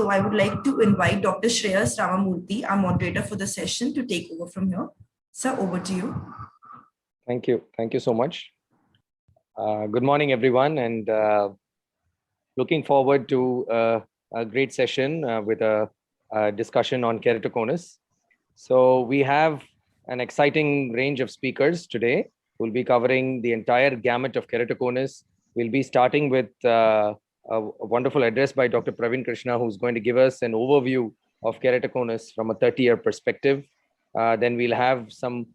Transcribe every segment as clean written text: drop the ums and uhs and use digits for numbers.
So I would like to invite Dr. Shreyas Ramamurthy, our moderator for the session, to take over from here. Sir, over to you. Thank you. Thank you so much. Good morning, everyone, and looking forward to a great session with a discussion on keratoconus. So we have an exciting range of speakers today. We'll be covering the entire gamut of keratoconus. We'll be starting with a wonderful address by Dr. Praveen Krishna, who's going to give us an overview of keratoconus from a 30-year perspective. Then we'll have some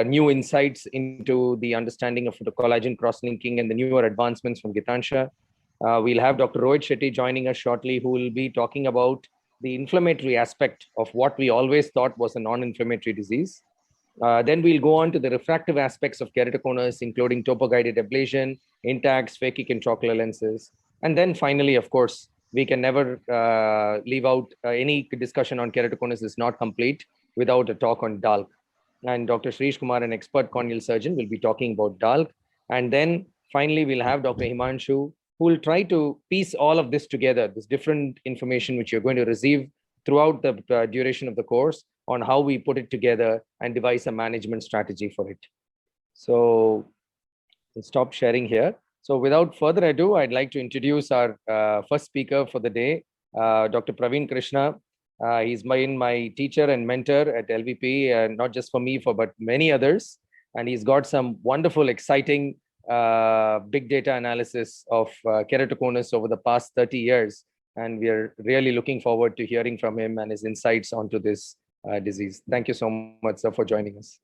new insights into the understanding of the collagen cross-linking and the newer advancements from Gitansha. We'll have Dr. Rohit Shetty joining us shortly, who will be talking about the inflammatory aspect of what we always thought was a non-inflammatory disease. Then we'll go on to the refractive aspects of keratoconus, including topo-guided ablation, intacts, phakic intraocular lenses. And then finally, of course, we can never leave out any discussion on keratoconus is not complete without a talk on DALK. And Dr. Shreesh Kumar, an expert corneal surgeon, will be talking about DALK. And then finally, we'll have Dr. Himanshu, who will try to piece all of this together, this different information which you're going to receive throughout the duration of the course on how we put it together and devise a management strategy for it. So we'll stop sharing here. So without further ado, I'd like to introduce our first speaker for the day, Dr. Praveen Krishna. He's been my teacher and mentor at LVP, not just for me, but many others. And he's got some wonderful, exciting big data analysis of keratoconus over the past 30 years. And we are really looking forward to hearing from him and his insights onto this disease. Thank you so much, sir, for joining us.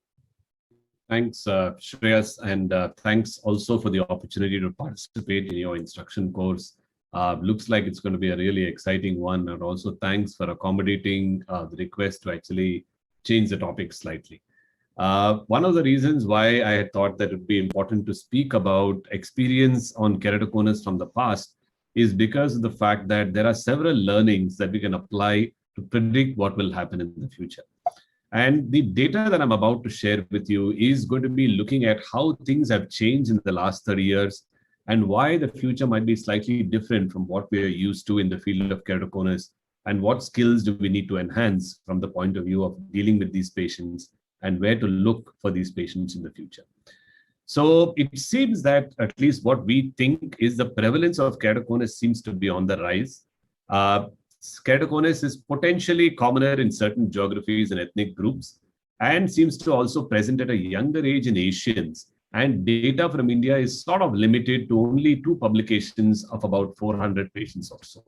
Thanks, Shreyas, and thanks also for the opportunity to participate in your instruction course. Looks like it's going to be a really exciting one, and also thanks for accommodating the request to actually change the topic slightly. One of the reasons why I had thought that it would be important to speak about experience on keratoconus from the past is because of the fact that there are several learnings that we can apply to predict what will happen in the future. And the data that I'm about to share with you is going to be looking at how things have changed in the last 30 years and why the future might be slightly different from what we are used to in the field of keratoconus, and what skills do we need to enhance from the point of view of dealing with these patients and where to look for these patients in the future. So it seems that at least what we think is the prevalence of keratoconus seems to be on the rise. Keratoconus is potentially commoner in certain geographies and ethnic groups, and seems to also present at a younger age in Asians. And data from India is sort of limited to only 2 publications of about 400 patients or so.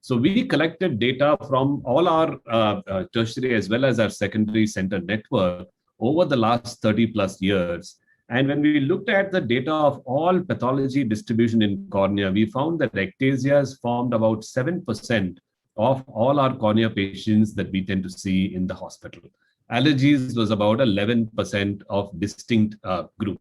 So we collected data from all our tertiary as well as our secondary center network over the last 30 plus years. And when we looked at the data of all pathology distribution in cornea, we found that ectasias formed about 7% of all our cornea patients that we tend to see in the hospital. Allergies was about 11% of distinct group.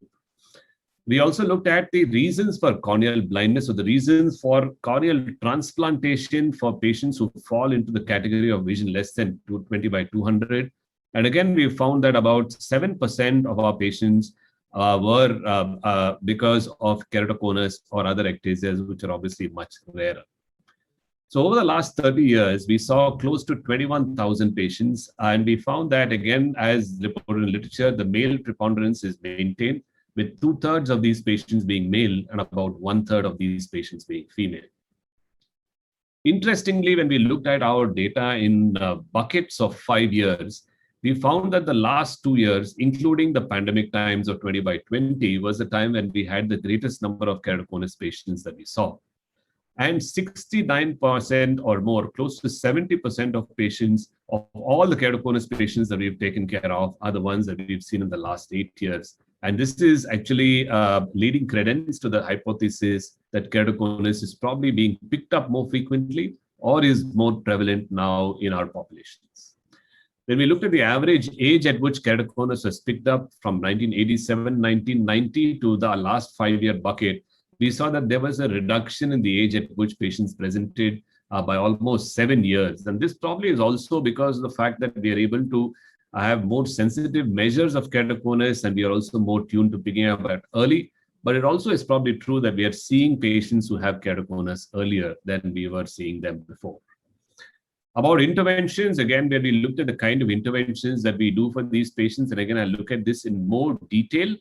We also looked at the reasons for corneal blindness, or the reasons for corneal transplantation for patients who fall into the category of vision less than 20 by 200. And again, we found that about 7% of our patients were because of keratoconus or other ectasias, which are obviously much rarer. So over the last 30 years, we saw close to 21,000 patients, and we found that, again, as reported in literature, the male preponderance is maintained, with 2/3 of these patients being male and about 1/3 of these patients being female. Interestingly, when we looked at our data in buckets of 5 years, we found that the last 2 years, including the pandemic times of 20 by 20, was the time when we had the greatest number of keratoconus patients that we saw. And 69% or more, close to 70% of patients, of all the keratoconus patients that we've taken care of, are the ones that we've seen in the last 8 years. And this is actually leading credence to the hypothesis that keratoconus is probably being picked up more frequently or is more prevalent now in our populations. When we looked at the average age at which keratoconus was picked up from 1987, 1990 to the last 5-year bucket, we saw that there was a reduction in the age at which patients presented by almost 7 years. And this probably is also because of the fact that we are able to have more sensitive measures of keratoconus, and we are also more tuned to picking up at early. But it also is probably true that we are seeing patients who have keratoconus earlier than we were seeing them before. About interventions, again, where we looked at the kind of interventions that we do for these patients, and again, I'll look at this in more detail.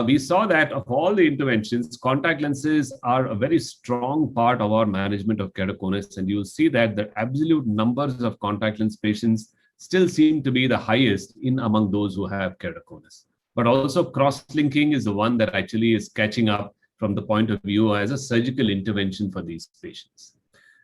We saw that of all the interventions, contact lenses are a very strong part of our management of keratoconus, and you'll see that the absolute numbers of contact lens patients still seem to be the highest in among those who have keratoconus. But also cross-linking is the one that actually is catching up from the point of view as a surgical intervention for these patients.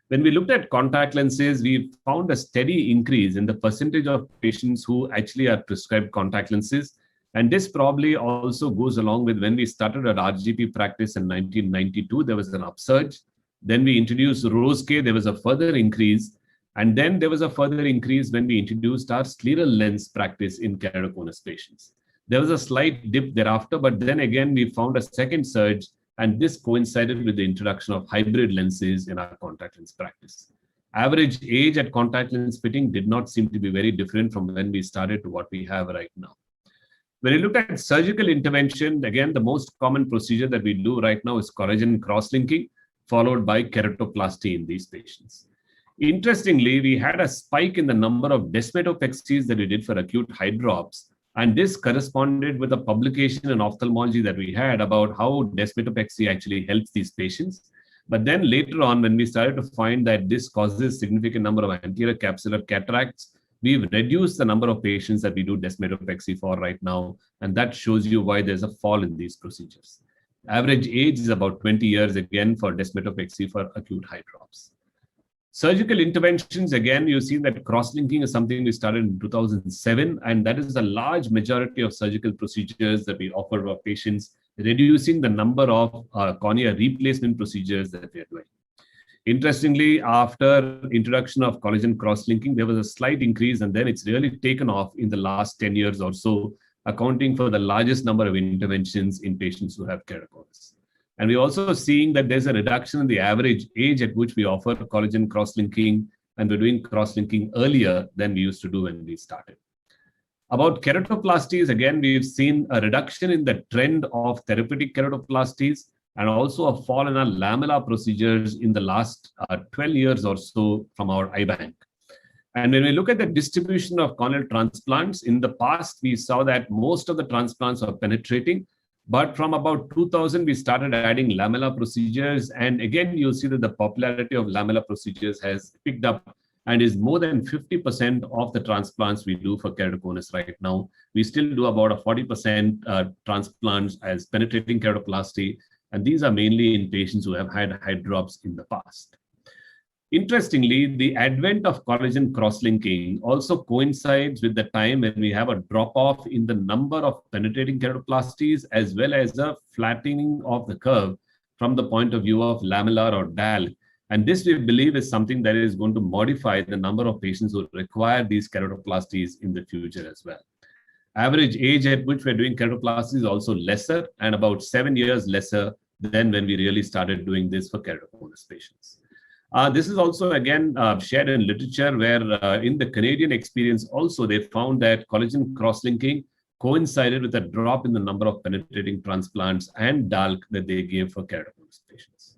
When we looked at contact lenses, we found a steady increase in the percentage of patients who actually are prescribed contact lenses. And this probably also goes along with when we started our RGP practice in 1992, there was an upsurge. Then we introduced Rose-K, there was a further increase. And then there was a further increase when we introduced our scleral lens practice in keratoconus patients. There was a slight dip thereafter, but then again, we found a second surge, and this coincided with the introduction of hybrid lenses in our contact lens practice. Average age at contact lens fitting did not seem to be very different from when we started to what we have right now. When you look at surgical intervention, again, the most common procedure that we do right now is collagen cross-linking, followed by keratoplasty in these patients. Interestingly, we had a spike in the number of desmatopexies that we did for acute eye drops, and this corresponded with a publication in ophthalmology that we had about how desmatopexy actually helps these patients. But then later on, when we started to find that this causes significant number of anterior capsular cataracts, we've reduced the number of patients that we do desmatopexy for right now, and that shows you why there's a fall in these procedures. Average age is about 20 years again for desmatopexy for acute eye drops. Surgical interventions, again, you see that cross-linking is something we started in 2007, and that is a large majority of surgical procedures that we offer our patients, reducing the number of cornea replacement procedures that we are doing. Interestingly, after introduction of collagen cross-linking, there was a slight increase, and then it's really taken off in the last 10 years or so, accounting for the largest number of interventions in patients who have keratoconus. And we're also seeing that there's a reduction in the average age at which we offer collagen cross-linking, and we're doing cross-linking earlier than we used to do when we started. About keratoplasties, again, we've seen a reduction in the trend of therapeutic keratoplasties, and also a fall in our lamellar procedures in the last 12 years or so from our eye bank. And when we look at the distribution of corneal transplants, in the past, we saw that most of the transplants are penetrating, but from about 2000, we started adding lamellar procedures. And again, you'll see that the popularity of lamellar procedures has picked up and is more than 50% of the transplants we do for keratoconus right now. We still do about a 40% transplants as penetrating keratoplasty, and these are mainly in patients who have had eye drops in the past. Interestingly, the advent of collagen cross-linking also coincides with the time when we have a drop-off in the number of penetrating keratoplasties, as well as a flattening of the curve from the point of view of lamellar or DALC. And this, we believe, is something that is going to modify the number of patients who require these keratoplasties in the future as well. Average age at which we're doing keratoplasty is also lesser, and about 7 years lesser than when we really started doing this for keratoconus patients. This is also, again, shared in literature where in the Canadian experience also, they found that collagen cross-linking coincided with a drop in the number of penetrating transplants and DALC that they gave for keratoconus patients.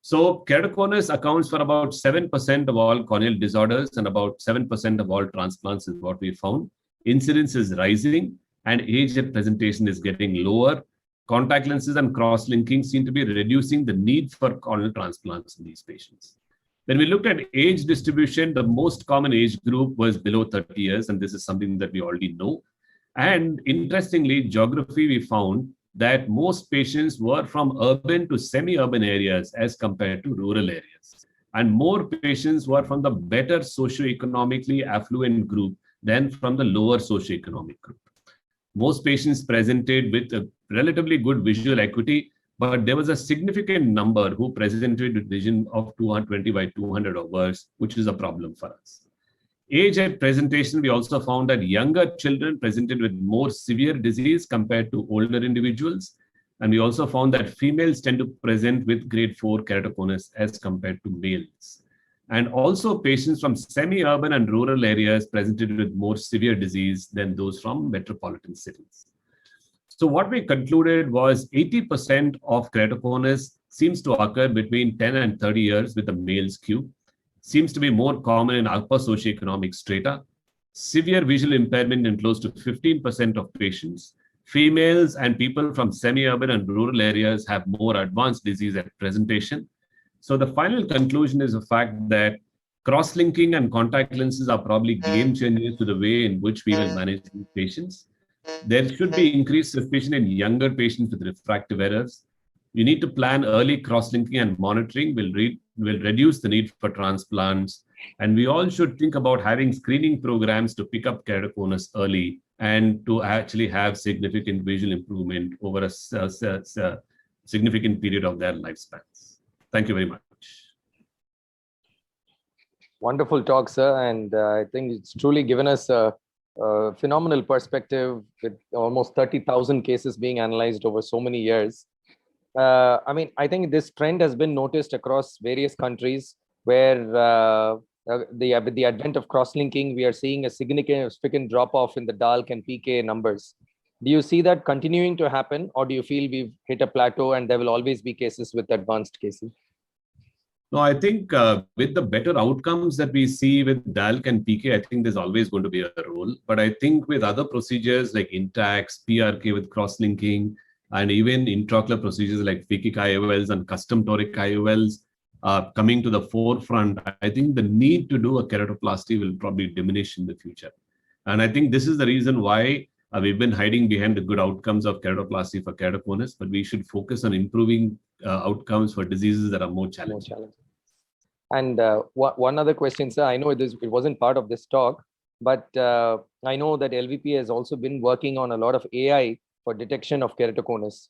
So keratoconus accounts for about 7% of all corneal disorders and about 7% of all transplants is what we found. Incidence is rising and age at presentation is getting lower. Contact lenses and cross-linking seem to be reducing the need for corneal transplants in these patients. When we looked at age distribution, the most common age group was below 30 years, and this is something that we already know. And interestingly, geography, we found that most patients were from urban to semi-urban areas as compared to rural areas. And more patients were from the better socioeconomically affluent group than from the lower socioeconomic group. Most patients presented with a relatively good visual acuity, but there was a significant number who presented with vision of 220 by 200 or worse, which is a problem for us. Age at presentation, we also found that younger children presented with more severe disease compared to older individuals. And we also found that females tend to present with grade 4 keratoconus as compared to males. And also patients from semi-urban and rural areas presented with more severe disease than those from metropolitan cities. So what we concluded was 80% of keratoconus seems to occur between 10 and 30 years with the male skew. seems to be more common in upper socioeconomic strata. Severe visual impairment in close to 15% of patients. Females and people from semi-urban and rural areas have more advanced disease at presentation. So the final conclusion is the fact that cross-linking and contact lenses are probably game changers to the way in which we will manage these patients. There should be increased suspicion in younger patients with refractive errors. You need to plan early cross-linking and monitoring will reduce the need for transplants. And we all should think about having screening programs to pick up keratoconus early and to actually have significant visual improvement over a significant period of their lifespans. Thank you very much. Wonderful talk, sir. And I think it's truly given us a phenomenal perspective with almost 30,000 cases being analyzed over so many years. I mean, I think this trend has been noticed across various countries where with the advent of cross-linking, we are seeing a significant drop-off in the DALC and PK numbers. Do you see that continuing to happen, or do you feel we've hit a plateau and there will always be cases with advanced cases? No, I think with the better outcomes that we see with DALC and PK, I think there's always going to be a role. But I think with other procedures like INTAX, PRK with cross-linking, and even intraocular procedures like phakic IOLs and custom toric IOLs coming to the forefront, I think the need to do a keratoplasty will probably diminish in the future. And I think this is the reason why we've been hiding behind the good outcomes of keratoplasty for keratoconus, but we should focus on improving outcomes for diseases that are more challenging. And one other question, sir. I know it wasn't part of this talk, but I know that LVP has also been working on a lot of AI for detection of keratoconus.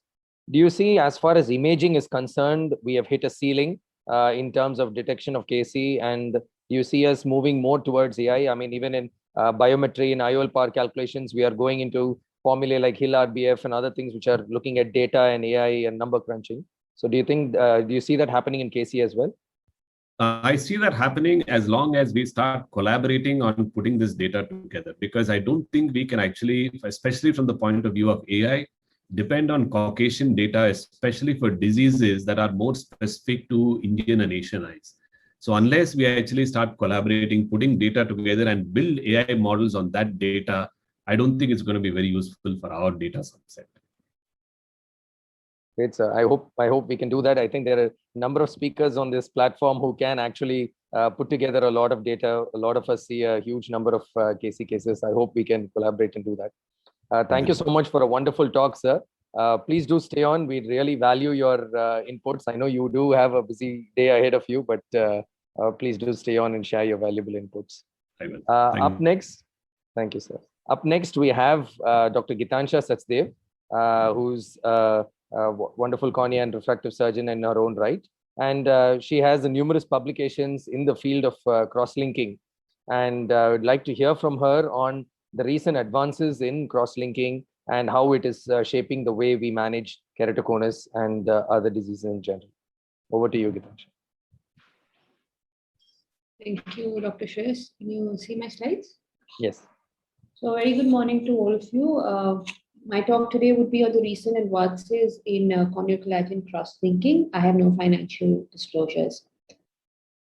Do you see, as far as imaging is concerned, we have hit a ceiling in terms of detection of KC, and do you see us moving more towards AI? I mean, even in biometry and IOL power calculations, we are going into formulae like Hill RBF and other things which are looking at data and AI and number crunching. So do you think, do you see that happening in KC as well? I see that happening as long as we start collaborating on putting this data together, because I don't think we can actually, especially from the point of view of AI, depend on Caucasian data, especially for diseases that are more specific to Indian and Asian eyes. So unless we actually start collaborating, putting data together and build AI models on that data, I don't think it's going to be very useful for our data subset. Great, sir. I hope we can do that. I think there are a number of speakers on this platform who can actually put together a lot of data. A lot of us see a huge number of KC cases. I hope we can collaborate and do that. Thank you so much for a wonderful talk, sir. Please do stay on. We really value your inputs. I know you do have a busy day ahead of you, but please do stay on and share your valuable inputs. I will. Up next, thank you, sir. Up next, we have Dr. Gitansha Sachdev, who's a wonderful cornea and refractive surgeon in her own right. And she has numerous publications in the field of cross-linking. And I would like to hear from her on the recent advances in cross-linking and how it is shaping the way we manage keratoconus and other diseases in general. Over to you, Gitansha. Thank you, Dr. Shreesh. Can you see my slides? Yes. So very good morning to all of you. My talk today would be on the recent advances in corneal collagen cross-linking. I have no financial disclosures.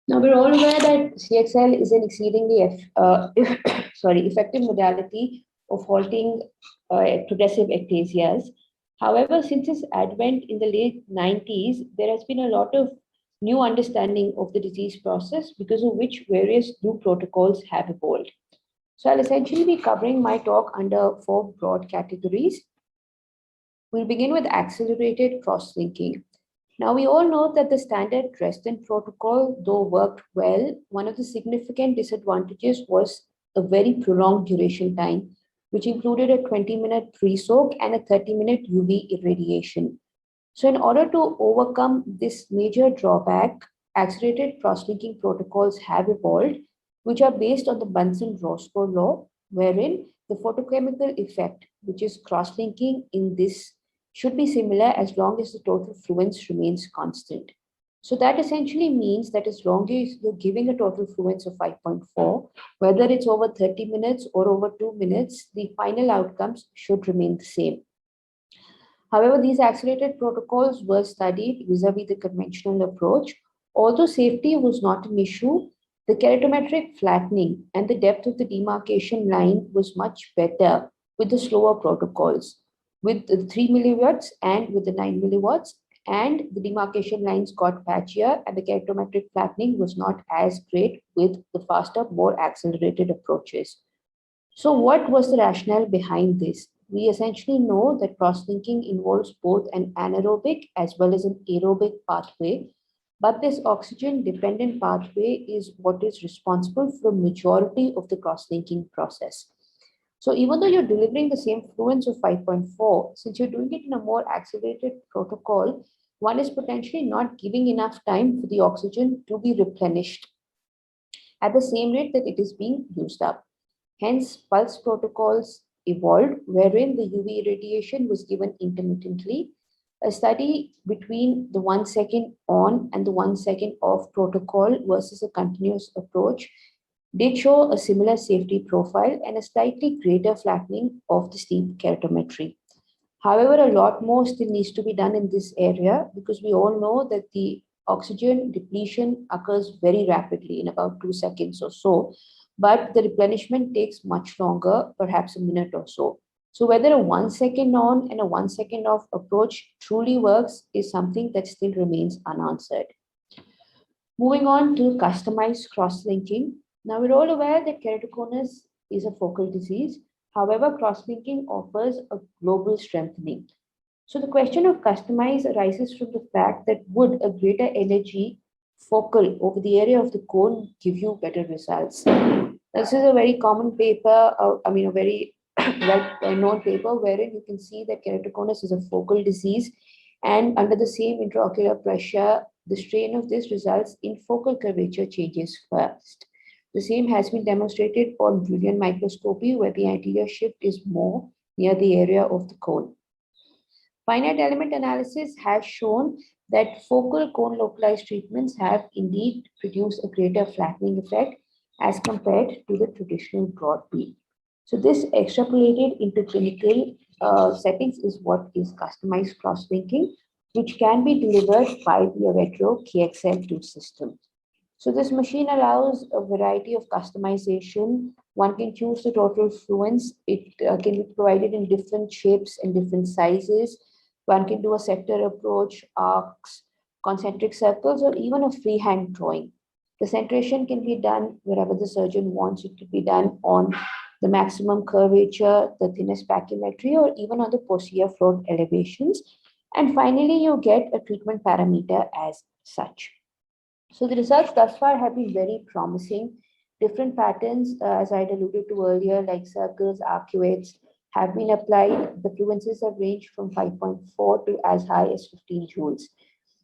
Now, we're all aware that CXL is an exceedingly effective modality of halting progressive ectasias. However, since its advent in the late 90s, there has been a lot of new understanding of the disease process, because of which various new protocols have evolved. So I'll essentially be covering my talk under 4 broad categories. We'll begin with accelerated cross-linking. Now, we all know that the standard Dresden protocol, though worked well, one of the significant disadvantages was a very prolonged duration time, which included a 20-minute pre-soak and a 30-minute UV irradiation. So in order to overcome this major drawback, accelerated cross-linking protocols have evolved, which are based on the Bunsen-Roscoe law, wherein the photochemical effect, which is cross-linking in this, should be similar as long as the total fluence remains constant. So that essentially means that as long as you're giving a total fluence of 5.4, whether it's over 30 minutes or over 2 minutes, the final outcomes should remain the same. However, these accelerated protocols were studied vis-a-vis the conventional approach. Although safety was not an issue, The keratometric flattening and the depth of the demarcation line was much better with the slower protocols, with the 3 milliwatts and with the 9 milliwatts, and the demarcation lines got patchier and the keratometric flattening was not as great with the faster, more accelerated approaches. So what was the rationale behind this? We essentially know that cross-linking involves both an anaerobic as well as an aerobic pathway, but this oxygen-dependent pathway is what is responsible for the majority of the cross-linking process. So even though you're delivering the same fluence of 5.4, since you're doing it in a more accelerated protocol, one is potentially not giving enough time for the oxygen to be replenished at the same rate that it is being used up. Hence, pulse protocols evolved, wherein the UV irradiation was given intermittently. A study between the 1 second on and the 1 second off protocol versus a continuous approach did show a similar safety profile and a slightly greater flattening of the steep keratometry. However, a lot more still needs to be done in this area because we all know that the oxygen depletion occurs very rapidly in about 2 seconds or so, but the replenishment takes much longer, perhaps a minute or so. So whether a 1 second on and a 1 second off approach truly works is something that still remains unanswered. Moving on to customized cross-linking. Now we're all aware that keratoconus is a focal disease. However, cross-linking offers a global strengthening. So the question of customize arises from the fact that would a greater energy focal over the area of the cone give you better results? This is a very common paper, a very well-known paper wherein you can see that keratoconus is a focal disease, and under the same intraocular pressure, the strain of this results in focal curvature changes first. The same has been demonstrated on Julian microscopy, where the anterior shift is more near the area of the cone. Finite element analysis has shown that focal cone localized treatments have indeed produced a greater flattening effect as compared to the traditional broad beam. So this extrapolated into clinical settings is what is customized cross-linking, which can be delivered by the Avedro KXL2 system. So this machine allows a variety of customization. One can choose the total fluence. It can be provided in different shapes and different sizes. One can do a sector approach, arcs, concentric circles, or even a freehand drawing. The centration can be done wherever the surgeon wants. It could be done on the maximum curvature, the thinnest pachymetry, or even on the posterior float elevations. And finally, you get a treatment parameter as such. So the results thus far have been very promising. Different patterns, as I had alluded to earlier, like circles, arcuates, have been applied. The fluences have ranged from 5.4 to as high as 15 joules.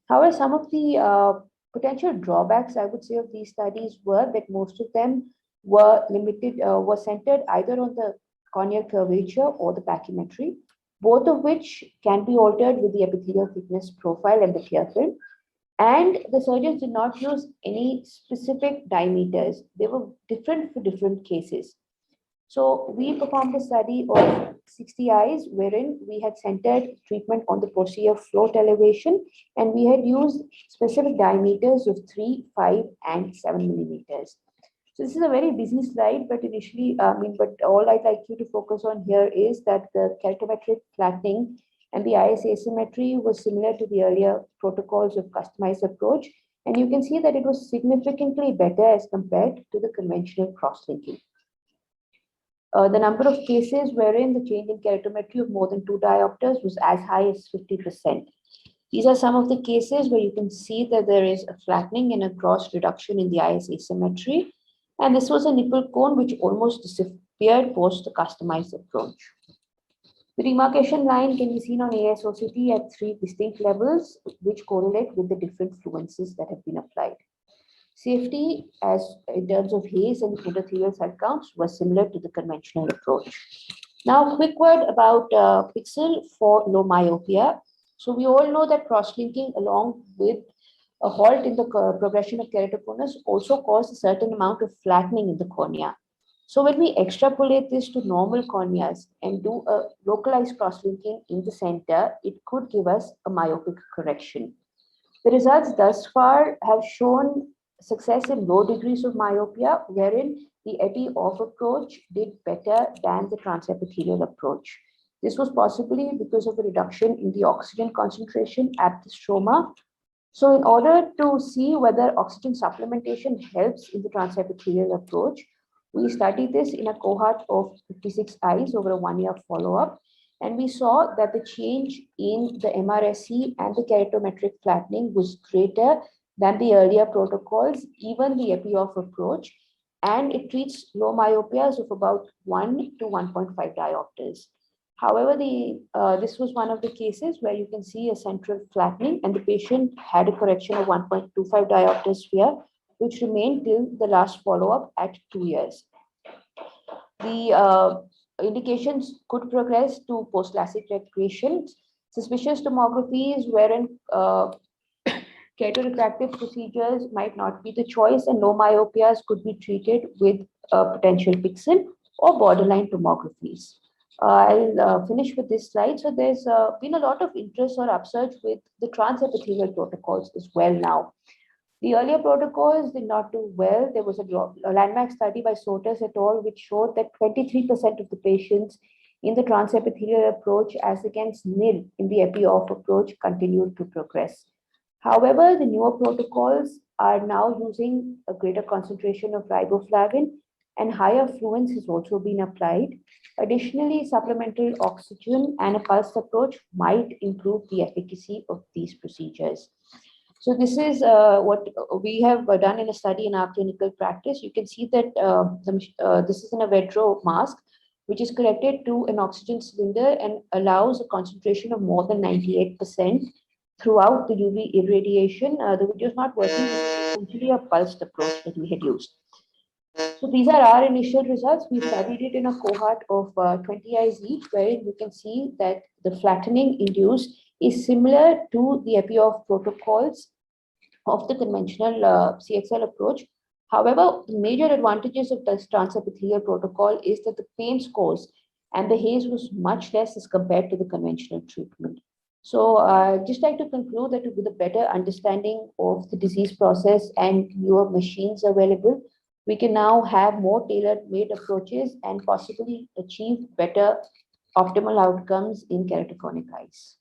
However, some of the potential drawbacks, I would say, of these studies were that most of them were limited, were centered either on the corneal curvature or the pachymetry, both of which can be altered with the epithelial thickness profile and the tear film. And the surgeons did not use any specific diameters. They were different for different cases. So we performed a study of 60 eyes wherein we had centered treatment on the posterior float elevation, and we had used specific diameters of 3, 5, and 7 millimeters. So this is a very busy slide, but initially, but all I'd like you to focus on here is that the keratometric flattening and the IS asymmetry was similar to the earlier protocols of customized approach. And you can see that it was significantly better as compared to the conventional cross-linking. The number of cases wherein the change in keratometry of more than 2 diopters was as high as 50%. These are some of the cases where you can see that there is a flattening and a gross reduction in the IS asymmetry. And this was a nipple cone which almost disappeared post the customized approach. The demarcation line can be seen on AIOCT at 3 distinct levels, which correlate with the different fluences that have been applied. Safety, as in terms of haze and endothelial cell counts, was similar to the conventional approach. Now, a quick word about Pixel for low myopia. So we all know that cross-linking along with a halt in the progression of keratoconus also caused a certain amount of flattening in the cornea. So when we extrapolate this to normal corneas and do a localized cross-linking in the center, it could give us a myopic correction. The results thus far have shown success in low degrees of myopia, wherein the epi-off approach did better than the transepithelial approach. This was possibly because of a reduction in the oxygen concentration at the stroma. So in order to see whether oxygen supplementation helps in the transepithelial approach, we studied this in a cohort of 56 eyes over a 1-year follow-up. And we saw that the change in the MRSE and the keratometric flattening was greater than the earlier protocols, even the epi-off approach. And it treats low myopias of about 1 to 1.5 diopters. However, this was one of the cases where you can see a central flattening, and the patient had a correction of 1.25 diopter sphere, which remained till the last follow-up at 2 years. The indications could progress to post-LASIK regression. Suspicious tomographies wherein keratorefractive procedures might not be the choice, and low myopias could be treated with potential pixel or borderline tomographies. I'll finish with this slide. So there's been a lot of interest or upsurge with the transepithelial protocols as well now. The earlier protocols did not do well. There was a landmark study by Sotas et al., which showed that 23% of the patients in the transepithelial approach, as against nil in the epi-off approach, continued to progress. However, the newer protocols are now using a greater concentration of riboflavin, and higher fluence has also been applied. Additionally, supplemental oxygen and a pulsed approach might improve the efficacy of these procedures. So this is what we have done in a study in our clinical practice. You can see that this is an Avedro mask, which is connected to an oxygen cylinder and allows a concentration of more than 98% throughout the UV irradiation. The video is not working. It's essentially a pulsed approach that we had used. So these are our initial results. We studied it in a cohort of 20 eyes each, where you can see that the flattening induced is similar to the epi-off protocols of the conventional CXL approach. However, the major advantages of this transepithelial protocol is that the pain scores and the haze was much less as compared to the conventional treatment. So I'd just like to conclude that with a better understanding of the disease process and newer machines available, we can now have more tailor-made approaches and possibly achieve better optimal outcomes in keratoconic eyes.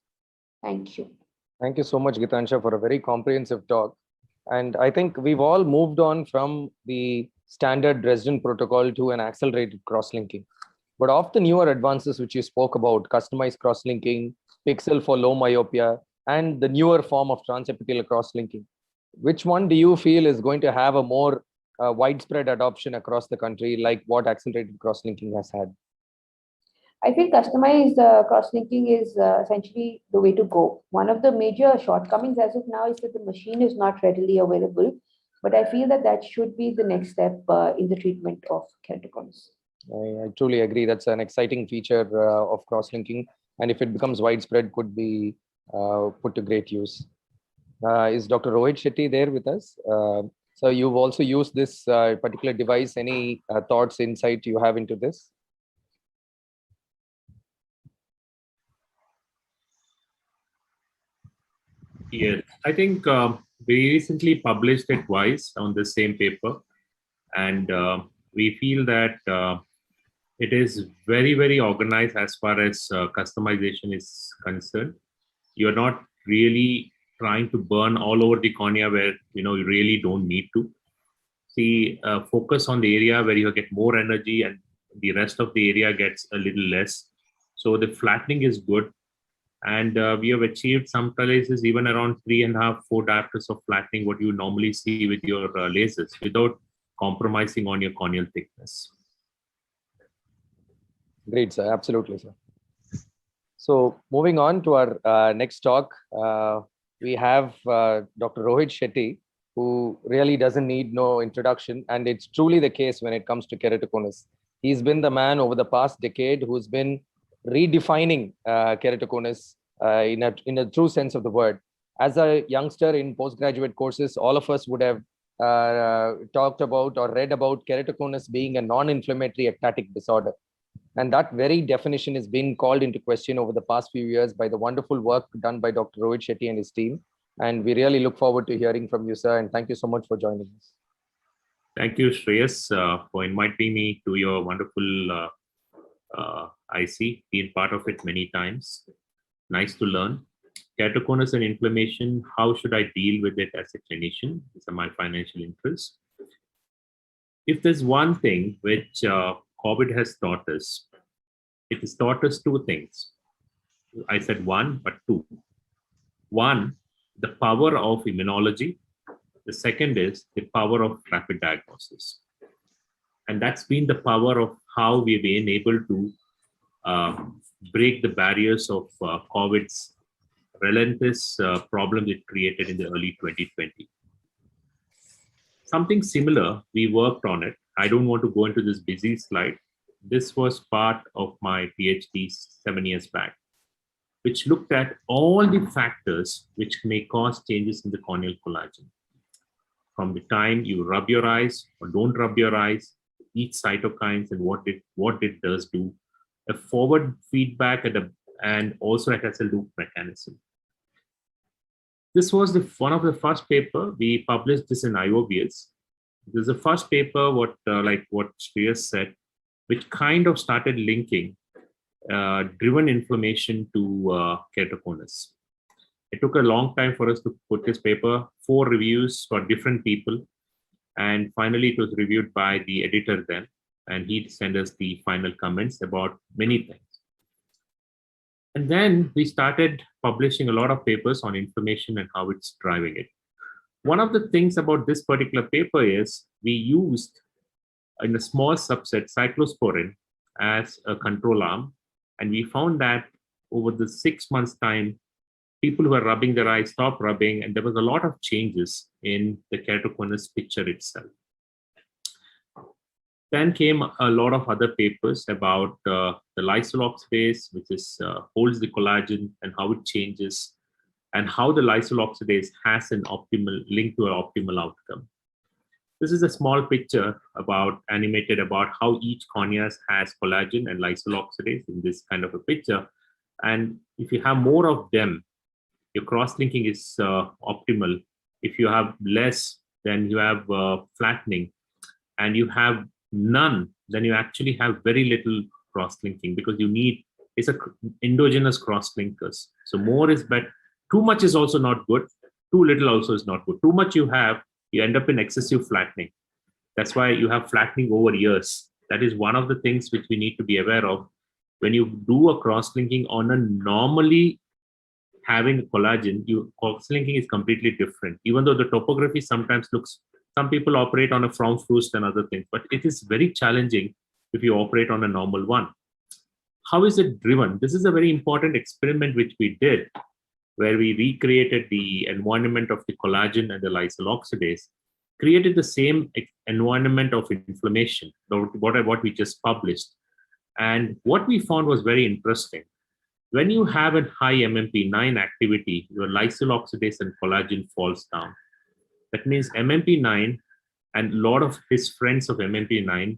Thank you. Thank you so much, Gitansha, for a very comprehensive talk. And I think we've all moved on from the standard Dresden protocol to an accelerated cross-linking. But of the newer advances which you spoke about, customized cross-linking, pixel for low myopia, and the newer form of transepithelial cross-linking, which one do you feel is going to have a more widespread adoption across the country, like what accelerated cross-linking has had? I feel customized cross-linking is essentially the way to go. One of the major shortcomings as of now is that the machine is not readily available, but I feel that that should be the next step in the treatment of keratoconus. I truly agree. That's an exciting feature of cross-linking, and if it becomes widespread, could be put to great use. Is Dr. Rohit Shetty there with us? So you've also used this particular device. Any thoughts, insight you have into this? Yes, I think we recently published it twice on the same paper, and we feel that it is very, very organized as far as customization is concerned. You're not really trying to burn all over the cornea where you really don't need to. See, focus on the area where you get more energy, and the rest of the area gets a little less. So the flattening is good. And we have achieved some places even around 3.5, 4 diopters of flattening, what you normally see with your lasers, without compromising on your corneal thickness. Great, sir. Absolutely, sir. So moving on to our next talk, we have Dr. Rohit Shetty, who really doesn't need no introduction. And it's truly the case when it comes to keratoconus. He's been the man over the past decade who's been redefining keratoconus in a true sense of the word. As a youngster in postgraduate courses, all of us would have talked about or read about keratoconus being a non-inflammatory ectatic disorder. And that very definition has been called into question over the past few years by the wonderful work done by Dr. Rohit Shetty and his team. And we really look forward to hearing from you, sir. And thank you so much for joining us. Thank you, Shreyas, for inviting me to your wonderful IC. Been part of it many times. Nice to learn. Keratoconus and inflammation, how should I deal with it as a clinician? These are my financial interests. If there's one thing which COVID has taught us, it has taught us two things. I said one, but two. One, the power of immunology. The second is the power of rapid diagnosis. And that's been the power of how we've been able to break the barriers of COVID's relentless problems it created in the early 2020. Something similar, we worked on it. I don't want to go into this busy slide. This was part of my PhD 7 years back, which looked at all the factors which may cause changes in the corneal collagen. From the time you rub your eyes or don't rub your eyes, each cytokines and what it does do, a forward feedback and also it has a loop mechanism. This was one of the first paper we published this in IOBS. This is the first paper, like what Shreyas said, which kind of started linking driven inflammation to keratoconus. It took a long time for us to put this paper, 4 reviews for different people. And finally, it was reviewed by the editor then, and he sent us the final comments about many things. And then we started publishing a lot of papers on inflammation and how it's driving it. One of the things about this particular paper is we used in a small subset cyclosporin as a control arm. And we found that over the 6 months time, people who were rubbing their eyes stopped rubbing, and there was a lot of changes in the keratoconus picture itself. Then came a lot of other papers about the lysyl oxidase, which holds the collagen and how it changes, and how the lysyl oxidase has an optimal link to an optimal outcome. This is a small picture animated about how each cornea has collagen and lysyl oxidase in this kind of a picture. And if you have more of them, your cross-linking is optimal. If you have less, then you have flattening. And you have none, then you actually have very little cross-linking because it's a endogenous cross-linkers. So more is better. Too much is also not good. Too little also is not good. Too much you end up in excessive flattening. That's why you have flattening over years. That is one of the things which we need to be aware of. When you do a cross-linking on a normally having collagen, cross-linking is completely different. Even though the topography sometimes some people operate on a Fraunfurst and other things, but it is very challenging if you operate on a normal one. How is it driven? This is a very important experiment which we did, where we recreated the environment of the collagen and the lysyl oxidase, created the same environment of inflammation, what we just published. And what we found was very interesting. When you have a high MMP9 activity, your lysyl oxidase and collagen falls down. That means MMP9 and a lot of his friends of MMP9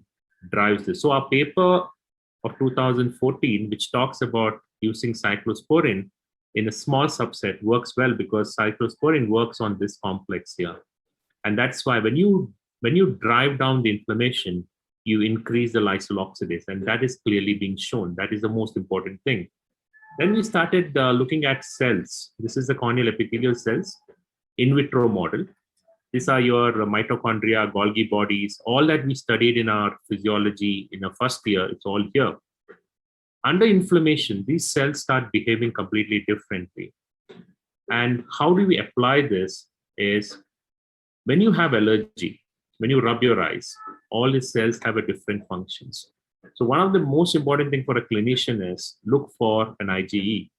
drives this. So our paper of 2014, which talks about using cyclosporin in a small subset, works well because cyclosporin works on this complex here. And that's why when you drive down the inflammation, you increase the lysyl oxidase, and that is clearly being shown. That is the most important thing. Then we started looking at cells. This is the corneal epithelial cells, in vitro model. These are your mitochondria, Golgi bodies, all that we studied in our physiology in our first year, it's all here. Under inflammation, these cells start behaving completely differently. And how do we apply this is when you have allergy, when you rub your eyes, all the cells have a different functions. So one of the most important thing for a clinician is look for an IgE.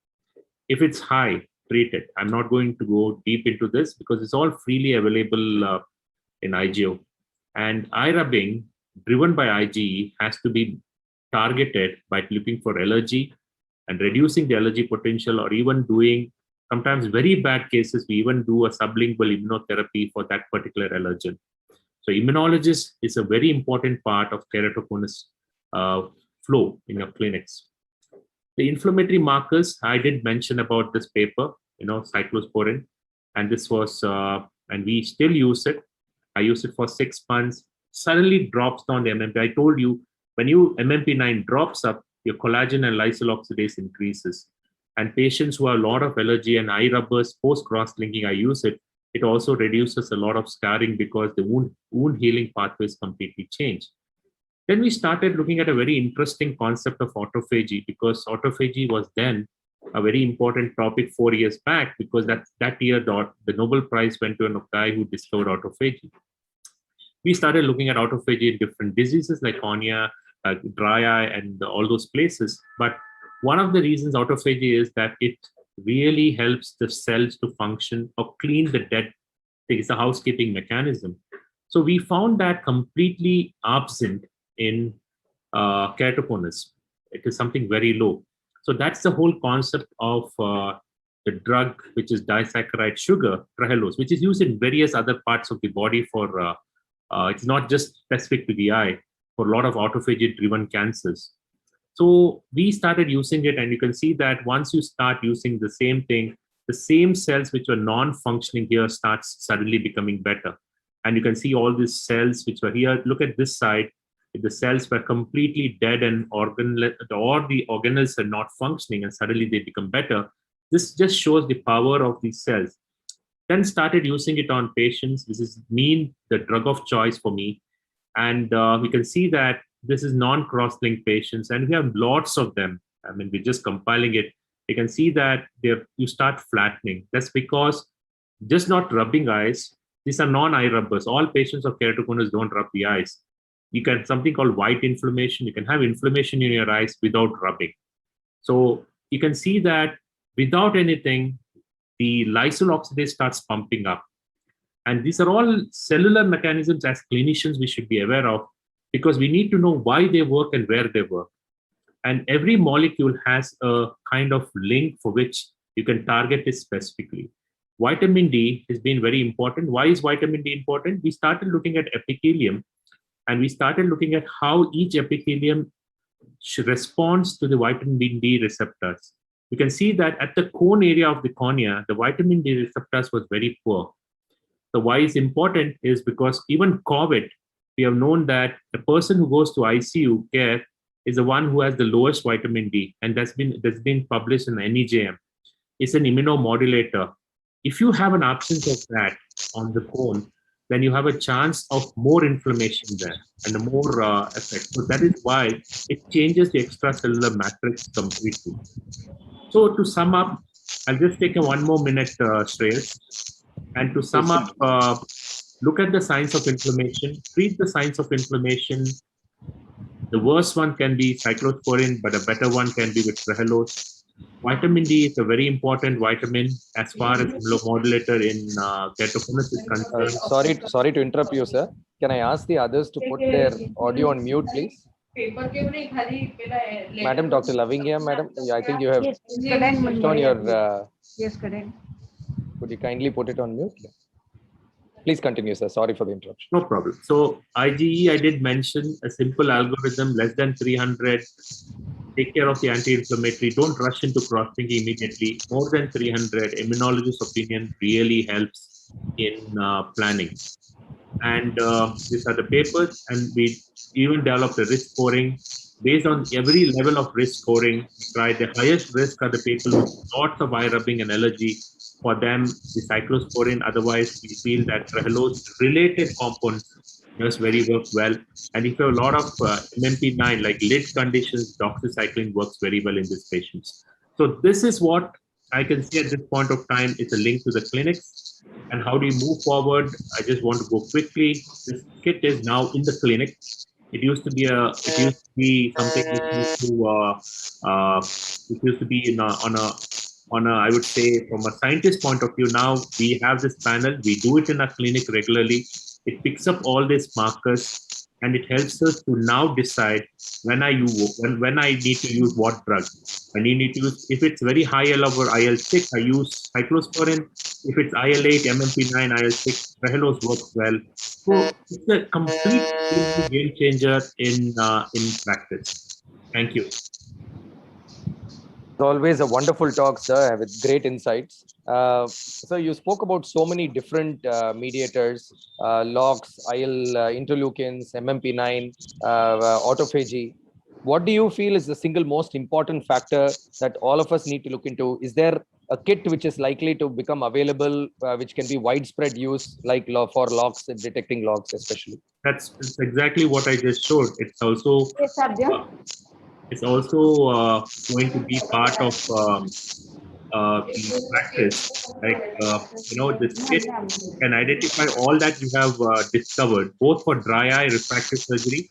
If it's high, treat it. I'm not going to go deep into this because it's all freely available in IGO. And eye rubbing driven by IgE has to be targeted by looking for allergy and reducing the allergy potential, or even doing sometimes very bad cases, we even do a sublingual immunotherapy for that particular allergen. So immunologist is a very important part of keratoconus flow in your clinics. The inflammatory markers, I did mention about this paper, cyclosporin. And this was, and we still use it. I used it for 6 months, suddenly drops down the MMP. I told you, when you MMP9 drops up, your collagen and lysyl oxidase increases. And patients who have a lot of allergy and eye rubbers, post cross-linking, I use it. It also reduces a lot of scarring because the wound healing pathways completely change. Then we started looking at a very interesting concept of autophagy, because autophagy was then a very important topic 4 years back, because that year the Nobel Prize went to a guy who discovered autophagy. We started looking at autophagy in different diseases like cornea, dry eye, and all those places. But one of the reasons autophagy is that it really helps the cells to function or clean the dead. It's a housekeeping mechanism. So we found that completely absent in Keratoconus. It is something very low. So that's the whole concept of the drug, which is disaccharide sugar, Trehalose, which is used in various other parts of the body for, it's not just specific to the eye, for a lot of autophagy-driven cancers. So we started using it, and you can see that once you start using the same thing, the same cells which were non-functioning here starts suddenly becoming better. And you can see all these cells which were here. Look at this side. The cells were completely dead and the organelles are not functioning, and suddenly they become better. This just shows the power of these cells. Then started using it on patients. This is the drug of choice for me. And we can see that this is non-cross-linked patients, and we have lots of them. I mean, we're just compiling it. You can see that you start flattening. That's because just not rubbing eyes. These are non-eye rubbers. All patients of keratoconus don't rub the eyes. You can something called white inflammation. You can have inflammation in your eyes without rubbing. So you can see that without anything, the lysyl oxidase starts pumping up. And these are all cellular mechanisms as clinicians we should be aware of, because we need to know why they work and where they work. And every molecule has a kind of link for which you can target it specifically. Vitamin D has been very important. Why is vitamin D important? We started looking at epithelium, and we started looking at how each epithelium responds to the vitamin D receptors. You can see that at the cone area of the cornea, the vitamin D receptors was very poor. So why it's important is because even COVID, we have known that the person who goes to ICU care is the one who has the lowest vitamin D, and that's been published in NEJM. It's an immunomodulator. If you have an absence of that on the cone, then you have a chance of more inflammation there and a more effect. So that is why it changes the extracellular matrix completely. So to sum up, I'll just take one more minute, Shreya. And to sum up, look at the signs of inflammation, treat the signs of inflammation. The worst one can be cyclosporin, but a better one can be with Trehalose. Vitamin D is a very important vitamin as far as immunomodulator in keratoconus is concerned. Sorry to interrupt you, sir. Can I ask the others to put their audio on mute, please? Madam, Dr. Lavingia, madam, I think you have switched on your... Yes, correct. Could you kindly put it on mute? Please continue, sir. Sorry for the interruption. No problem. So IgE, I did mention a simple algorithm, less than 300. Take care of the anti-inflammatory. Don't rush into cross-linking immediately. More than 300, immunologist's opinion really helps in planning. And these are the papers, and we even developed a risk scoring. Based on every level of risk scoring, right? The highest risk are the people with lots of eye rubbing and allergy. For them, the cyclosporin. Otherwise, we feel that Trehalose-related compounds does very work well. And if you have a lot of MMP9, like lid conditions, doxycycline works very well in these patients. So this is what I can see at this point of time. It's a link to the clinics. And how do you move forward? I just want to go quickly. This kit is now in the clinic. It used to be something which used to be on a, I would say, from a scientist point of view. Now we have this panel. We do it in our clinic regularly. It picks up all these markers, and it helps us to now decide when I need to use what drug. I need to use, if it's very high over IL-6, I use cyclosporin. If it's IL-8, MMP9, IL-6, Trehalose works well. So it's a complete game changer in practice. Thank you. It's always a wonderful talk, sir, with great insights. So you spoke about so many different mediators, LOX, IL interleukins, MMP9, autophagy. What do you feel is the single most important factor that all of us need to look into? Is there a kit which is likely to become available, which can be widespread use, like for LOX, detecting LOX especially? That's exactly what I just showed. It's also going to be part of the practice. Like, this kit can identify all that you have discovered, both for dry eye refractive surgery.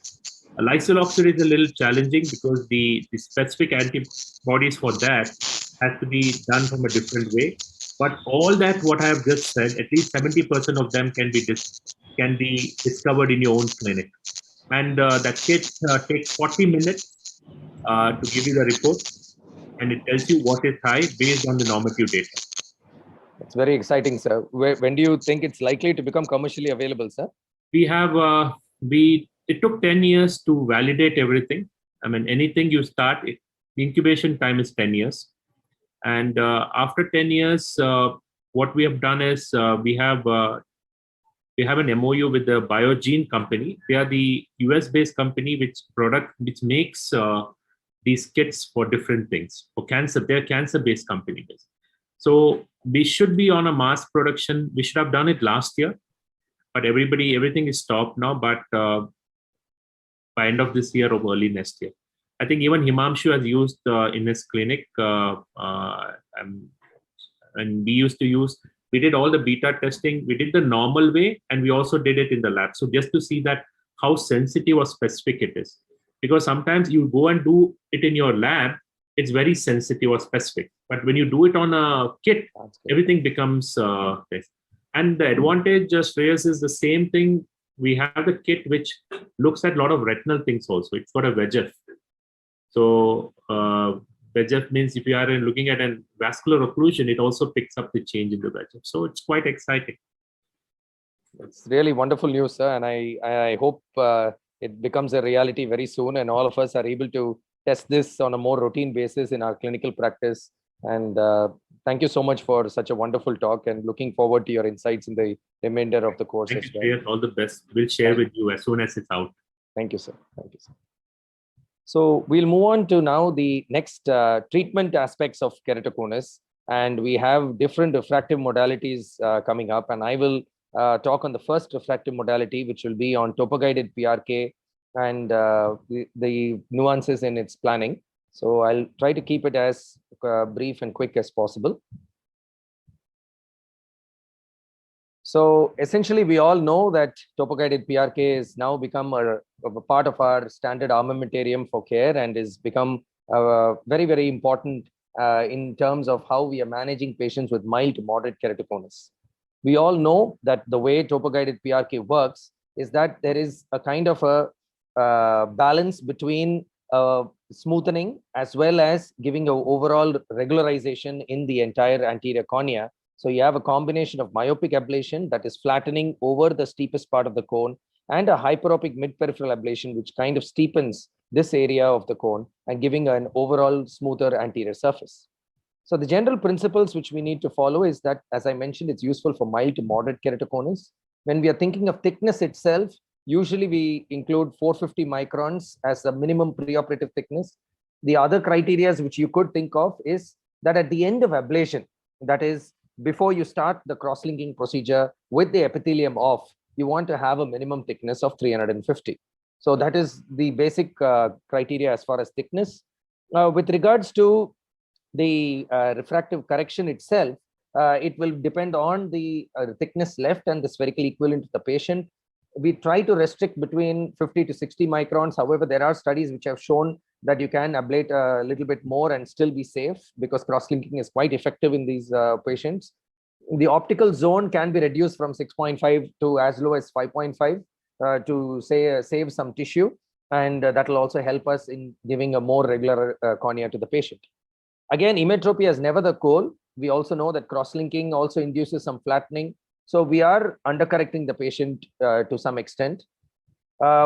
Lysyl oxide is a little challenging because the specific antibodies for that has to be done from a different way. But all that what I have just said, at least 70% of them can be discovered in your own clinic. And that kit takes 40 minutes to give you the report, and it tells you what is high based on the normative data. It's very exciting, sir. When do you think it's likely to become commercially available, sir? We have it took 10 years to validate everything. I mean, anything you start, the incubation time is 10 years. And after 10 years, what we have done is we have an MOU with the Biogene company. They are the US-based company which makes these kits for different things. For cancer, they're cancer-based company. So we should be on a mass production. We should have done it last year, but everything is stopped now. But by end of this year or early next year, I think even Himanshu has used in his clinic, and we did all the beta testing. We did the normal way, and we also did it in the lab. So just to see that how sensitive or specific it is, because sometimes you go and do it in your lab, it's very sensitive or specific. But when you do it on a kit, everything becomes this. And the advantage, Shreyas, is the same thing. We have the kit which looks at a lot of retinal things also. It's got a VEGF. So VEGF means if you are looking at a vascular occlusion, it also picks up the change in the VEGF. So it's quite exciting. It's really wonderful news, sir. And I hope it becomes a reality very soon, and all of us are able to test this on a more routine basis in our clinical practice. And thank you so much for such a wonderful talk, and looking forward to your insights in the remainder of the course. Thank you, all the best. We'll share with you as soon as it's out. Thank you, sir. Thank you, sir. So we'll move on to now the next treatment aspects of keratoconus. And we have different refractive modalities coming up. And I will talk on the first refractive modality, which will be on topo-guided PRK and the nuances in its planning. So I'll try to keep it as brief and quick as possible. So essentially, we all know that topo-guided PRK has now become a part of our standard armamentarium for care, and has become very, very important in terms of how we are managing patients with mild to moderate keratoconus. We all know that the way topo-guided PRK works is that there is a kind of a balance between smoothening as well as giving an overall regularization in the entire anterior cornea. So you have a combination of myopic ablation, that is flattening over the steepest part of the cone, and a hyperopic mid-peripheral ablation, which kind of steepens this area of the cone and giving an overall smoother anterior surface. So the general principles which we need to follow is that, as I mentioned, it's useful for mild to moderate keratoconus. When we are thinking of thickness itself, usually we include 450 microns as a minimum preoperative thickness. The other criteria which you could think of is that at the end of ablation, that is before you start the cross-linking procedure with the epithelium off, you want to have a minimum thickness of 350. So that is the basic criteria as far as thickness. With regards to the refractive correction itself, it will depend on the thickness left and the spherical equivalent to the patient. We try to restrict between 50 to 60 microns. However, there are studies which have shown that you can ablate a little bit more and still be safe, because cross-linking is quite effective in these patients. The optical zone can be reduced from 6.5 to as low as 5.5 to save some tissue, and that will also help us in giving a more regular cornea to the patient. Again, emmetropia is never the goal. We also know that cross-linking also induces some flattening. So we are undercorrecting the patient to some extent.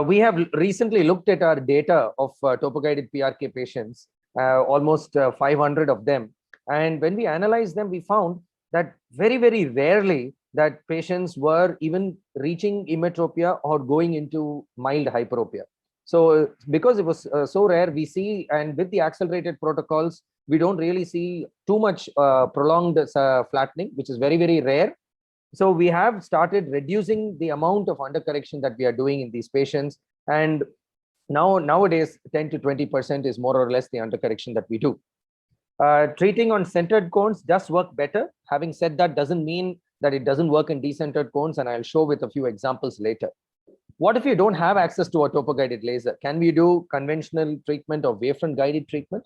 We have recently looked at our data of topo-guided PRK patients, almost 500 of them. And when we analyzed them, we found that very, very rarely that patients were even reaching emmetropia or going into mild hyperopia. So because it was so rare, we see, and with the accelerated protocols, we don't really see too much prolonged flattening, which is very, very rare. So we have started reducing the amount of undercorrection that we are doing in these patients. And nowadays, 10 to 20% is more or less the undercorrection that we do. Treating on centered cones does work better. Having said that, doesn't mean that it doesn't work in decentered cones, and I'll show with a few examples later. What if you don't have access to a topo-guided laser? Can we do conventional treatment or wavefront guided treatment?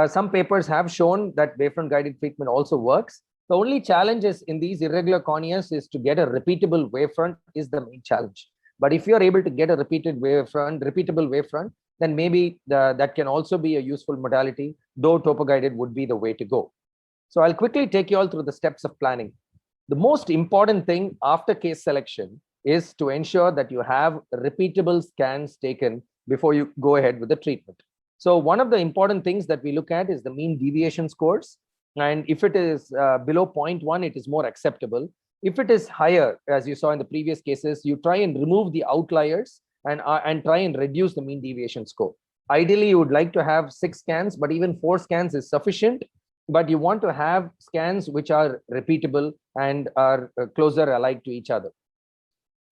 Some papers have shown that wavefront guided treatment also works. The only challenge is in these irregular corneas is to get a repeatable wavefront is the main challenge. But if you're able to get a repeatable wavefront, then maybe that can also be a useful modality, though topo-guided would be the way to go. So I'll quickly take you all through the steps of planning. The most important thing after case selection is to ensure that you have repeatable scans taken before you go ahead with the treatment. So one of the important things that we look at is the mean deviation scores. And if it is below 0.1, it is more acceptable. If it is higher, as you saw in the previous cases, you try and remove the outliers and try and reduce the mean deviation score. Ideally, you would like to have 6 scans, but even 4 scans is sufficient. But you want to have scans which are repeatable and are closer alike to each other.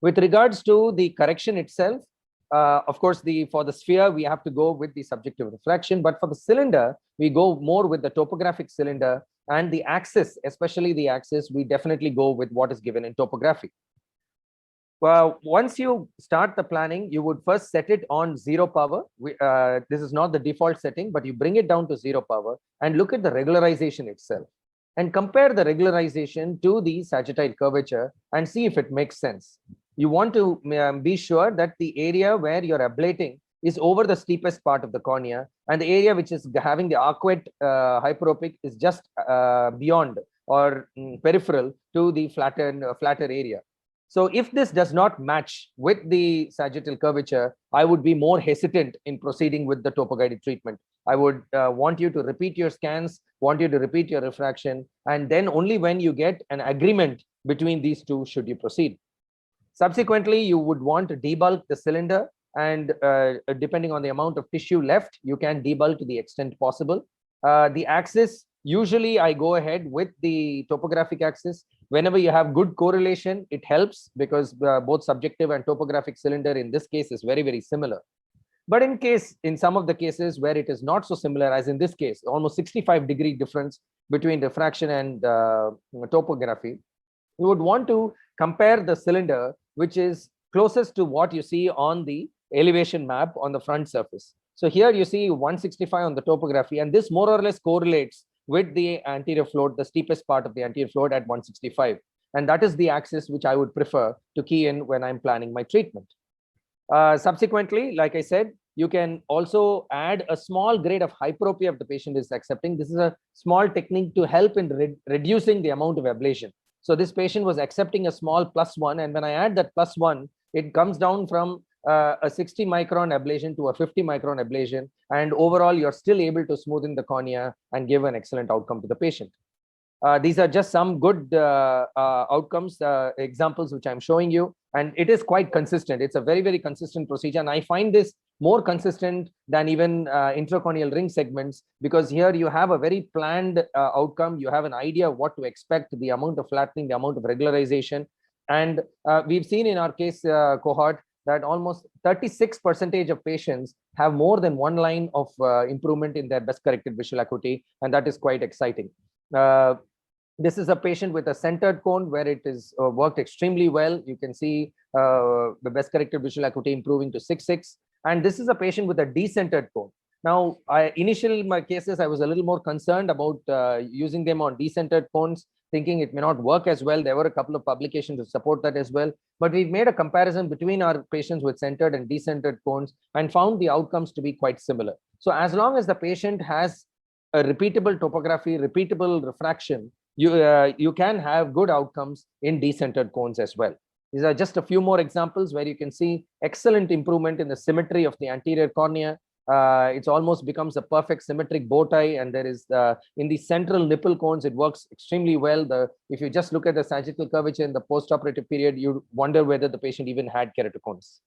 With regards to the correction itself, of course, for the sphere, we have to go with the subjective refraction, but for the cylinder, we go more with the topographic cylinder, and the axis, especially the axis, we definitely go with what is given in topography. Well, once you start the planning, you would first set it on 0 power. This is not the default setting, but you bring it down to 0 power and look at the regularization itself and compare the regularization to the sagittal curvature and see if it makes sense. You want to be sure that the area where you're ablating is over the steepest part of the cornea, and the area which is having the arcuate hyperopic is just beyond or peripheral to the flatter area. So if this does not match with the sagittal curvature, I would be more hesitant in proceeding with the topo-guided treatment. I would want you to repeat your scans, want you to repeat your refraction, and then only when you get an agreement between these two should you proceed. Subsequently, you would want to debulk the cylinder, and depending on the amount of tissue left, you can debulk to the extent possible. The axis, usually I go ahead with the topographic axis. Whenever you have good correlation, it helps because both subjective and topographic cylinder in this case is very, very similar. But in some of the cases where it is not so similar, as in this case, almost 65-degree difference between refraction and topography, you would want to compare the cylinder which is closest to what you see on the elevation map on the front surface. So here you see 165 on the topography, and this more or less correlates with the anterior float, the steepest part of the anterior float at 165. And that is the axis which I would prefer to key in when I'm planning my treatment. Subsequently, like I said, you can also add a small grade of hyperopia if the patient is accepting. This is a small technique to help in reducing the amount of ablation. So this patient was accepting a small +1, and when I add that +1, it comes down from a 60 micron ablation to a 50 micron ablation, and overall you're still able to smoothen the cornea and give an excellent outcome to the patient. These are just some good outcomes, examples which I'm showing you, and it is quite consistent. It's a very, very consistent procedure, and I find this more consistent than even intracorneal ring segments, because here you have a very planned outcome. You have an idea of what to expect, the amount of flattening, the amount of regularization, and we've seen in our case cohort that almost 36% of patients have more than 1 line of improvement in their best corrected visual acuity, and that is quite exciting. This is a patient with a centered cone where it is worked extremely well. You can see the best corrected visual acuity improving to 6.6. And this is a patient with a decentered cone. Now, initially in my cases, I was a little more concerned about using them on decentered cones, thinking it may not work as well. There were a couple of publications to support that as well. But we've made a comparison between our patients with centered and decentered cones and found the outcomes to be quite similar. So as long as the patient has a repeatable topography, repeatable refraction, you can have good outcomes in decentered cones as well. These are just a few more examples where you can see excellent improvement in the symmetry of the anterior cornea, It's almost becomes a perfect symmetric bow tie, and there is in the central nipple cones, it works extremely well. If you just look at the sagittal curvature in the post-operative period, you wonder whether the patient even had keratoconus.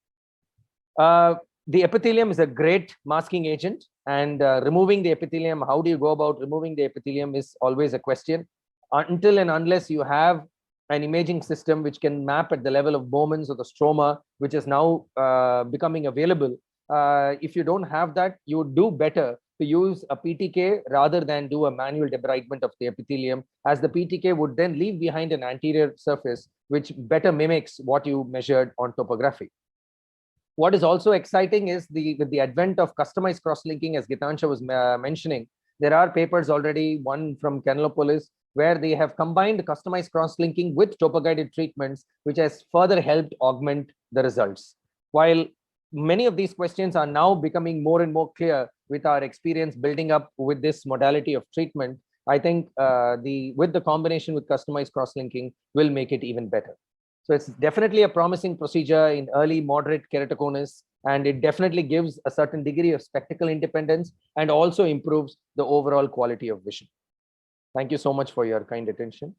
The epithelium is a great masking agent, and removing the epithelium, how do you go about removing the epithelium is always a question. Until and unless you have an imaging system which can map at the level of Bowman's or the stroma, which is now becoming available. If you don't have that, you would do better to use a PTK rather than do a manual debridement of the epithelium, as the PTK would then leave behind an anterior surface which better mimics what you measured on topography. What is also exciting is with the advent of customized cross-linking, as Gitansha was mentioning, there are papers already, one from Canalopolis, where they have combined customized cross-linking with topo-guided treatments, which has further helped augment the results. While many of these questions are now becoming more and more clear with our experience building up with this modality of treatment, I think with the combination with customized cross-linking will make it even better. So it's definitely a promising procedure in early moderate keratoconus, and it definitely gives a certain degree of spectacle independence and also improves the overall quality of vision. Thank you so much for your kind attention.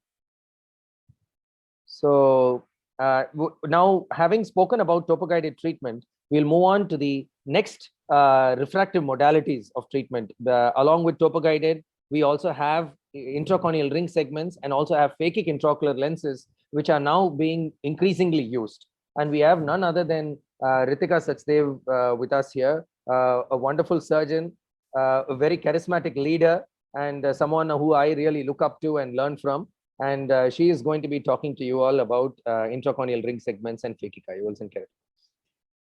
So now, having spoken about topo-guided treatment, we'll move on to the next refractive modalities of treatment. Along with topo-guided, we also have intracorneal ring segments and also have phakic intraocular lenses, which are now being increasingly used. And we have none other than Ritika Sachdev with us here, a wonderful surgeon, a very charismatic leader, and someone who I really look up to and learn from. And she is going to be talking to you all about intracorneal ring segments and phakic IOLs and keratoconus.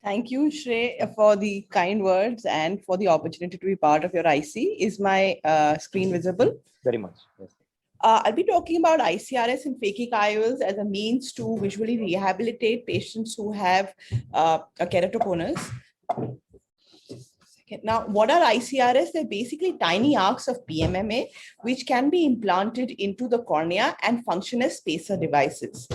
Thank you, Shrey, for the kind words and for the opportunity to be part of your IC. Is my screen visible? Very much, yes. I'll be talking about ICRS and phakic IOLs as a means to visually rehabilitate patients who have a keratoconus. Now, what are ICRS? They're basically tiny arcs of PMMA, which can be implanted into the cornea and function as spacer devices.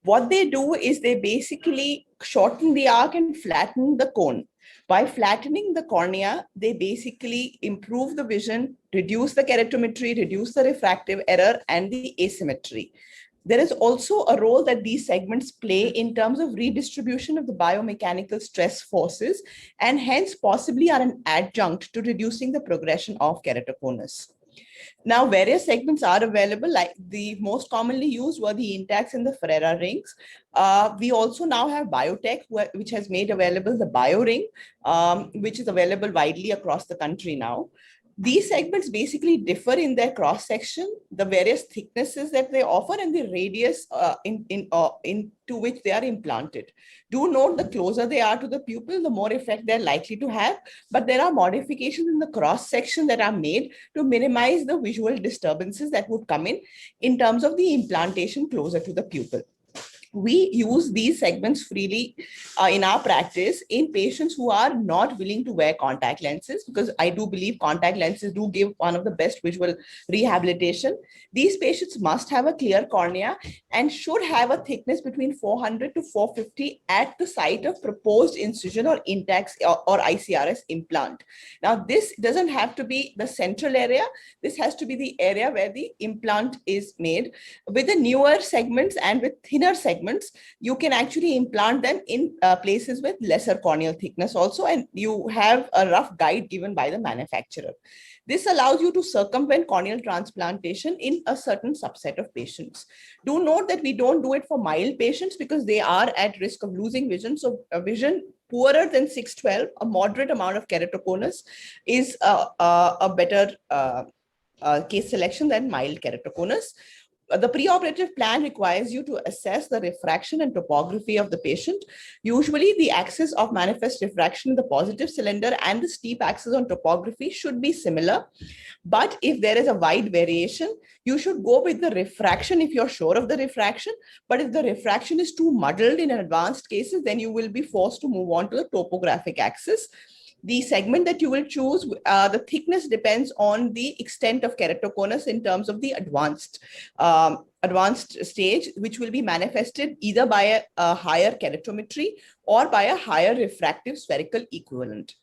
What they do is they basically shorten the arc and flatten the cone. By flattening the cornea, they basically improve the vision, reduce the keratometry, reduce the refractive error and the asymmetry. There is also a role that these segments play in terms of redistribution of the biomechanical stress forces, and hence possibly are an adjunct to reducing the progression of keratoconus. Now, various segments are available, like the most commonly used were the Intacs and the Ferreira rings. We also now have Biotech, which has made available the Bio ring, which is available widely across the country now. These segments basically differ in their cross-section, the various thicknesses that they offer, and the radius into which they are implanted. Do note, the closer they are to the pupil, the more effect they're likely to have, but there are modifications in the cross-section that are made to minimize the visual disturbances that would come in terms of the implantation closer to the pupil. We use these segments freely in our practice in patients who are not willing to wear contact lenses, because I do believe contact lenses do give one of the best visual rehabilitation. These patients must have a clear cornea and should have a thickness between 400 to 450 at the site of proposed incision or Intacs or ICRS implant. Now, this doesn't have to be the central area. This has to be the area where the implant is made. With the newer segments and with thinner segments, you can actually implant them in places with lesser corneal thickness also, and you have a rough guide given by the manufacturer. This allows you to circumvent corneal transplantation in a certain subset of patients. Do note that we don't do it for mild patients because they are at risk of losing vision. So a vision poorer than 612, a moderate amount of keratoconus is a better case selection than mild keratoconus. The preoperative plan requires you to assess the refraction and topography of the patient. Usually, the axis of manifest refraction in the positive cylinder and the steep axis on topography should be similar. But if there is a wide variation, you should go with the refraction if you're sure of the refraction. But if the refraction is too muddled in advanced cases, then you will be forced to move on to the topographic axis. The segment that you will choose, the thickness depends on the extent of keratoconus in terms of the advanced stage, which will be manifested either by a higher keratometry or by a higher refractive spherical equivalent.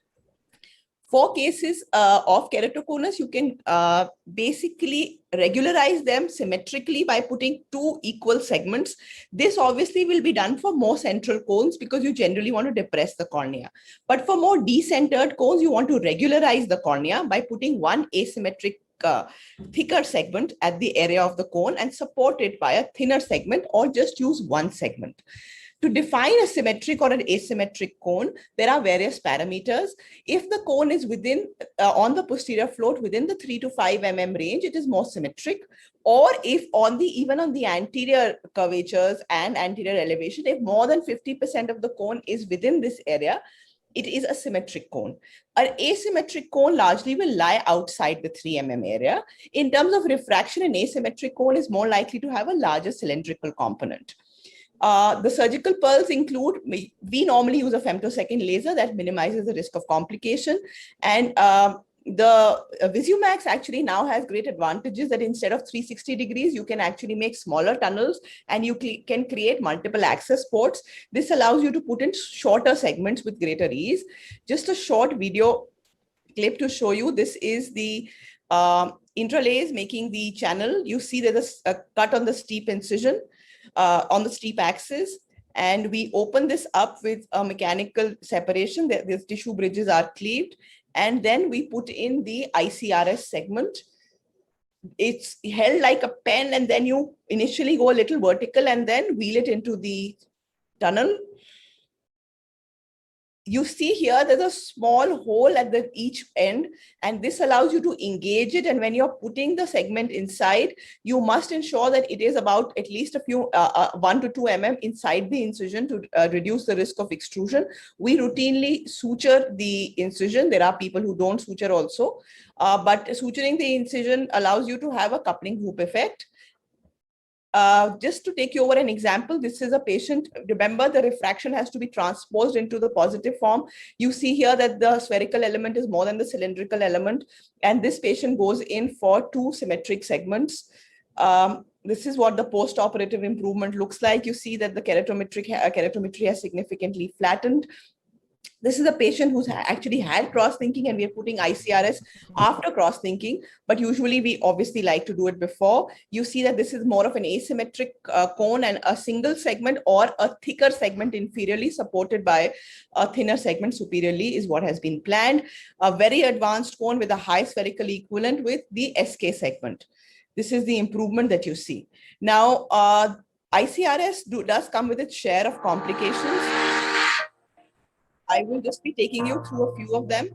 For cases of keratoconus, you can basically regularize them symmetrically by putting 2 equal segments. This obviously will be done for more central cones because you generally want to depress the cornea. But for more decentered cones, you want to regularize the cornea by putting 1 asymmetric thicker segment at the area of the cone and support it by a thinner segment, or just use 1 segment. To define a symmetric or an asymmetric cone, there are various parameters. If the cone is within, on the posterior float within the 3 to 5 mm range, it is more symmetric. Or if on the, even on the anterior curvatures and anterior elevation, if more than 50% of the cone is within this area, it is a symmetric cone. An asymmetric cone largely will lie outside the 3 mm area. In terms of refraction, an asymmetric cone is more likely to have a larger cylindrical component. The surgical pearls include, we normally use a femtosecond laser that minimizes the risk of complication. And the Visumax actually now has great advantages that instead of 360 degrees, you can actually make smaller tunnels and you can create multiple access ports. This allows you to put in shorter segments with greater ease. Just a short video clip to show you. This is the intralace making the channel. You see there's a cut on the steep incision. On the steep axis, and we open this up with a mechanical separation. These tissue bridges are cleaved, and then we put in the ICRS segment. It's held like a pen, and then you initially go a little vertical and then wheel it into the tunnel. You see here, there's a small hole at each end, and this allows you to engage it. And when you're putting the segment inside, you must ensure that it is about at least a few 1 to 2 mm inside the incision to reduce the risk of extrusion. We routinely suture the incision. There are people who don't suture also, but suturing the incision allows you to have a coupling hoop effect. Just to take you over an example, this is a patient. Remember, the refraction has to be transposed into the positive form. You see here that the spherical element is more than the cylindrical element, and this patient goes in for 2 symmetric segments. This is what the post-operative improvement looks like. You see that the keratometry has significantly flattened. This is a patient who's actually had cross-linking, and we are putting ICRS after cross-linking, but usually we obviously like to do it before. You see that this is more of an asymmetric cone, and a single segment or a thicker segment inferiorly supported by a thinner segment superiorly is what has been planned. A very advanced cone with a high spherical equivalent with the SK segment. This is the improvement that you see. Now, ICRS does come with its share of complications. I will just be taking you through a few of them.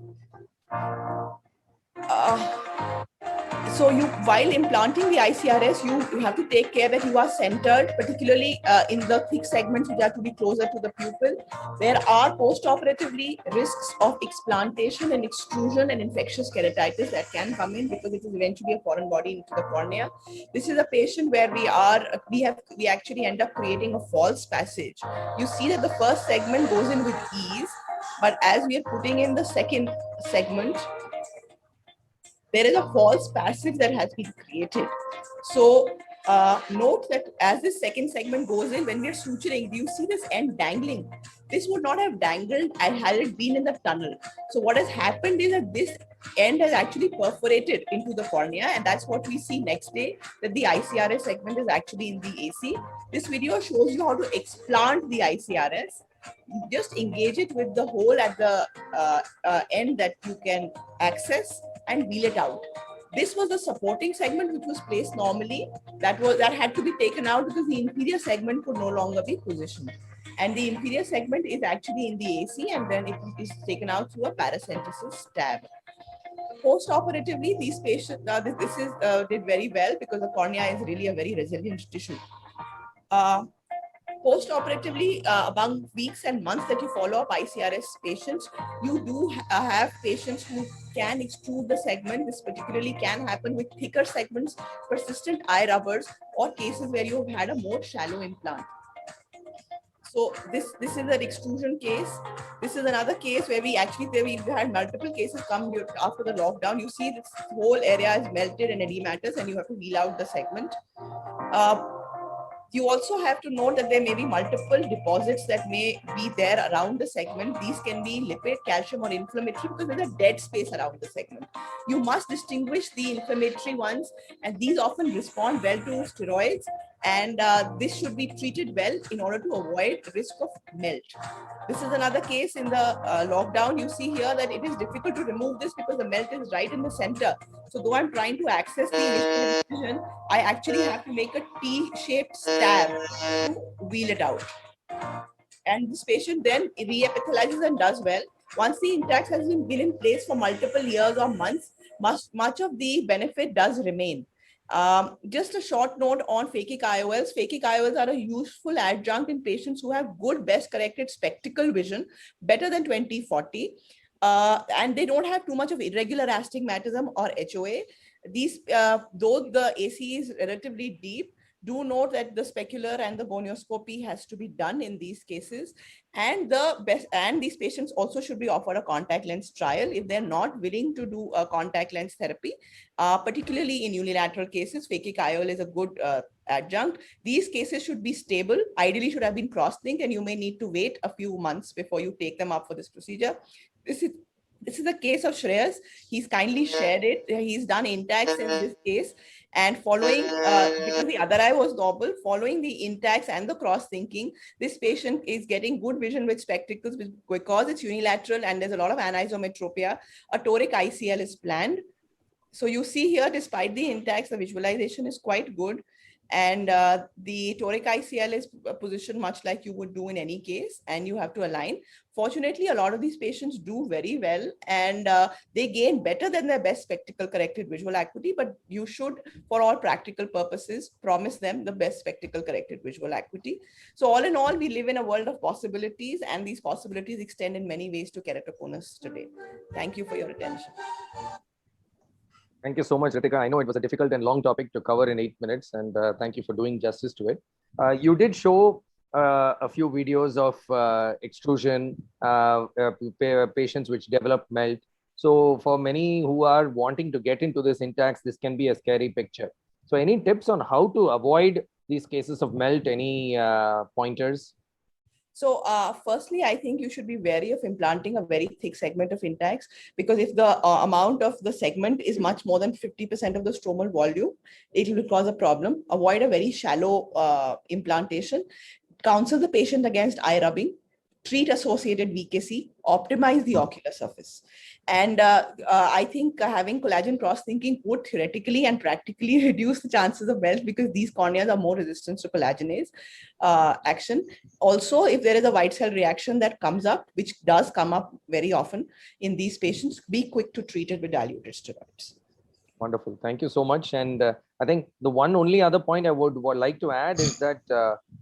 So while implanting the ICRS, you have to take care that you are centered, particularly in the thick segments which are to be closer to the pupil. There are post-operatively risks of explantation and extrusion and infectious keratitis that can come in because it is eventually a foreign body into the cornea. This is a patient where we actually end up creating a false passage. You see that the first segment goes in with ease, but as we are putting in the second segment, there is a false passage that has been created. So note that as this second segment goes in, when we are suturing, do you see this end dangling? This would not have dangled had it been in the tunnel. So what has happened is that this end has actually perforated into the cornea, and that's what we see next day, that the ICRS segment is actually in the AC. This video shows you how to explant the ICRS. You just engage it with the hole at the end that you can access and wheel it out. This was the supporting segment which was placed normally. That had to be taken out because the inferior segment could no longer be positioned. And the inferior segment is actually in the AC, and then it is taken out through a paracentesis stab. Post-operatively, these patients, did very well because the cornea is really a very resilient tissue. Post-operatively, among weeks and months that you follow up ICRS patients, you do have patients who can extrude the segment. This particularly can happen with thicker segments, persistent eye rubbers, or cases where you have had a more shallow implant. So this is an extrusion case. This is another case where we had multiple cases come after the lockdown. You see this whole area is melted and edematous, and you have to wheel out the segment. You also have to note that there may be multiple deposits that may be there around the segment. These can be lipid, calcium, or inflammatory because there's a dead space around the segment. You must distinguish the inflammatory ones, and these often respond well to steroids, and this should be treated well in order to avoid risk of melt. This is another case in the lockdown. You see here that it is difficult to remove this because the melt is right in the center. So though I'm trying to access the initial incision, I actually have to make a T-shaped stab to wheel it out. And this patient then re-epithelializes and does well. Once the intact has been in place for multiple years or months, much of the benefit does remain. Just a short note on phakic IOLs. Phakic IOLs are a useful adjunct in patients who have good best corrected spectacle vision, better than 20/40. And they don't have too much of irregular astigmatism or HOA. These, though the AC is relatively deep, do note that the specular and the gonioscopy has to be done in these cases, and these patients also should be offered a contact lens trial if they're not willing to do a contact lens therapy. Particularly in unilateral cases, phakic IOL is a good adjunct. These cases should be stable, ideally should have been cross-linked, and you may need to wait a few months before you take them up for this procedure. This is the case of Shreyas. He's kindly shared it. He's done intacts in this case. And following, because the other eye was normal, following the intacts and the cross-thinking, this patient is getting good vision with spectacles because it's unilateral and there's a lot of anisometropia. A toric ICL is planned. So you see here, despite the intacts, the visualization is quite good. And the toric ICL is positioned much like you would do in any case, and you have to align. Fortunately, a lot of these patients do very well, and they gain better than their best spectacle corrected visual acuity, but you should, for all practical purposes, promise them the best spectacle corrected visual acuity. So all in all, we live in a world of possibilities, and these possibilities extend in many ways to keratoconus today. Thank you for your attention. Thank you so much, Ritika. I know it was a difficult and long topic to cover in 8 minutes, and thank you for doing justice to it. You did show a few videos of extrusion, patients which develop melt. So for many who are wanting to get into this intacts, this can be a scary picture. So any tips on how to avoid these cases of melt? Any pointers? So firstly, I think you should be wary of implanting a very thick segment of intacts, because if the amount of the segment is much more than 50% of the stromal volume, it will cause a problem. Avoid a very shallow implantation. Counsel the patient against eye rubbing. Treat associated VKC, optimize the ocular surface. And I think having collagen cross-linking would theoretically and practically reduce the chances of melt, because these corneas are more resistant to collagenase action. Also, if there is a white cell reaction that comes up, which does come up very often in these patients, be quick to treat it with diluted steroids. Wonderful. Thank you so much. And I think the one only other point I would like to add is that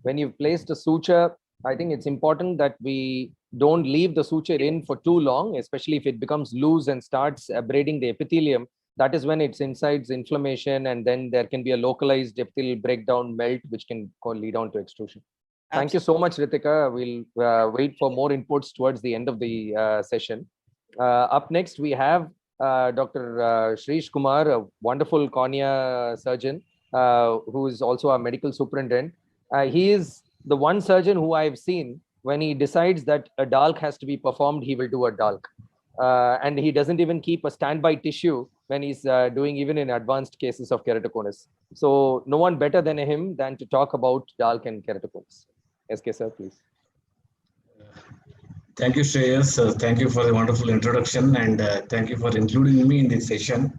when you've placed a suture, I think it's important that we don't leave the suture in for too long, especially if it becomes loose and starts abrading the epithelium. That is when it's incites inflammation, and then there can be a localized epithelial breakdown, melt, which can lead on to extrusion. Thank you so much, Ritika. We'll wait for more inputs towards the end of the session. Up next, we have Dr. Shreesh Kumar, a wonderful cornea surgeon, who is also our medical superintendent. He is the one surgeon who I've seen, when he decides that a DALK has to be performed, he will do a DALK. And he doesn't even keep a standby tissue when he's doing even in advanced cases of keratoconus. So no one better than him than to talk about DALK and keratoconus. SK sir, please. Thank you, Shreyas. Thank you for the wonderful introduction, and thank you for including me in this session.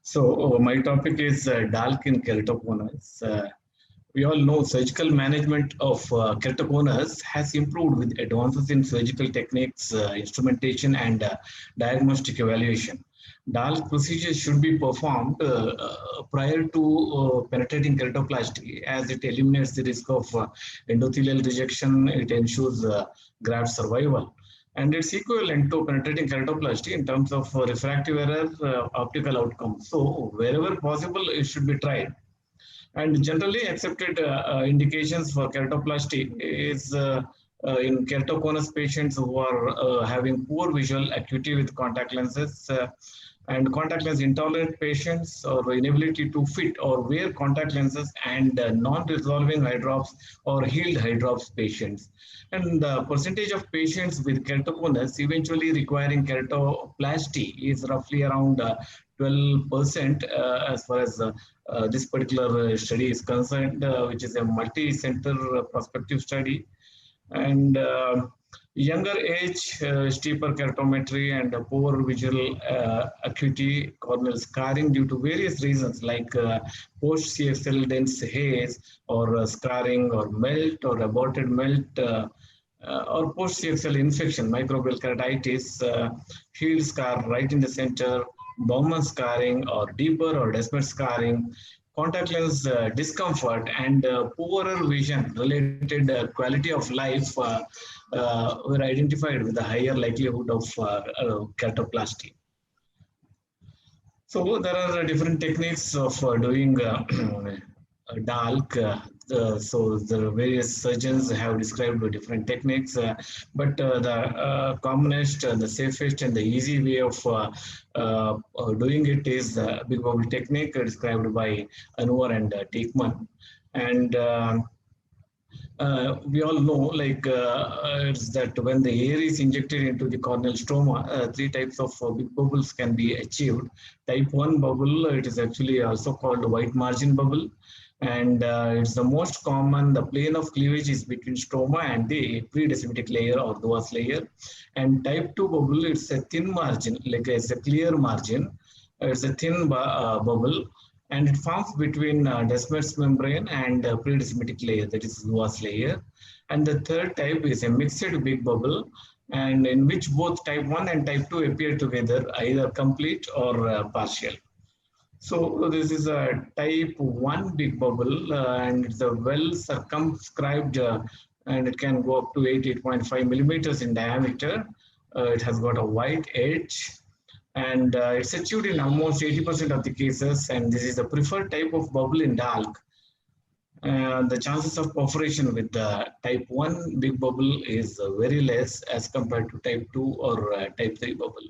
So my topic is DALK in keratoconus. We all know surgical management of keratoconus has improved with advances in surgical techniques, instrumentation, and diagnostic evaluation. DALK procedures should be performed prior to penetrating keratoplasty, as it eliminates the risk of endothelial rejection. It ensures graft survival, and it's equivalent to penetrating keratoplasty in terms of refractive error, optical outcomes. So wherever possible, it should be tried. And generally accepted indications for keratoplasty is in keratoconus patients who are having poor visual acuity with contact lenses, and contact lens intolerant patients or inability to fit or wear contact lenses, and non-resolving eye drops or healed eye drops patients. And the percentage of patients with keratoconus eventually requiring keratoplasty is roughly around 12% as far as this particular study is concerned, which is a multi-center prospective study. And younger age, steeper keratometry, and poor visual acuity, corneal scarring due to various reasons like post-CXL dense haze or scarring or melt or aborted melt or post-CXL infection, microbial keratitis, heel scar right in the center, Bowman scarring or deeper or Descemet scarring, contact lens discomfort, and poorer vision related quality of life were identified with a higher likelihood of keratoplasty. So there are different techniques of doing DALK. So the various surgeons have described different techniques, but the commonest, the safest, and the easy way of doing it is the big bubble technique described by Anwar and Teekman. And we all know, like, it's that when the air is injected into the corneal stroma, three types of big bubbles can be achieved. Type 1 bubble, it is actually also called white margin bubble. And it's the most common. The plane of cleavage is between stroma and the pre-descemetic layer or Duas layer. And type 2 bubble, it's a thin margin, like it's a clear margin. It's a thin bubble, and it forms between Descemet's membrane and pre-descemetic layer, that is Duas layer. And the third type is a mixed big bubble, and in which both type 1 and type 2 appear together, either complete or partial. So this is a type 1 big bubble, and it's a well circumscribed, and it can go up to 8.5 millimeters in diameter. It has got a white edge, and it's achieved in almost 80% of the cases. And this is the preferred type of bubble in DALK. The chances of perforation with the type 1 big bubble is very less as compared to type 2 or type 3 bubble.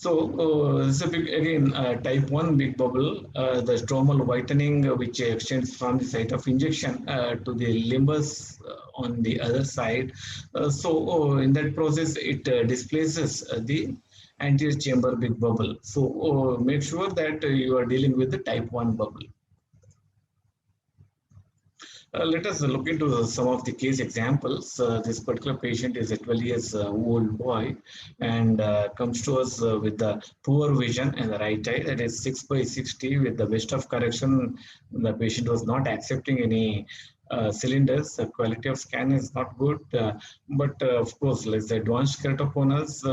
So this is a big, again, type 1 big bubble, the stromal whitening which extends from the site of injection to the limbus on the other side. So in that process, it displaces the anterior chamber big bubble. So make sure that you are dealing with the type 1 bubble. Let us look into some of the case examples. This particular patient is a 12 years old boy, and comes to us with the poor vision in the right eye, that is 6/60 with the best of correction. The patient was not accepting any cylinders. The quality of scan is not good, but of course, like the advanced keratoconus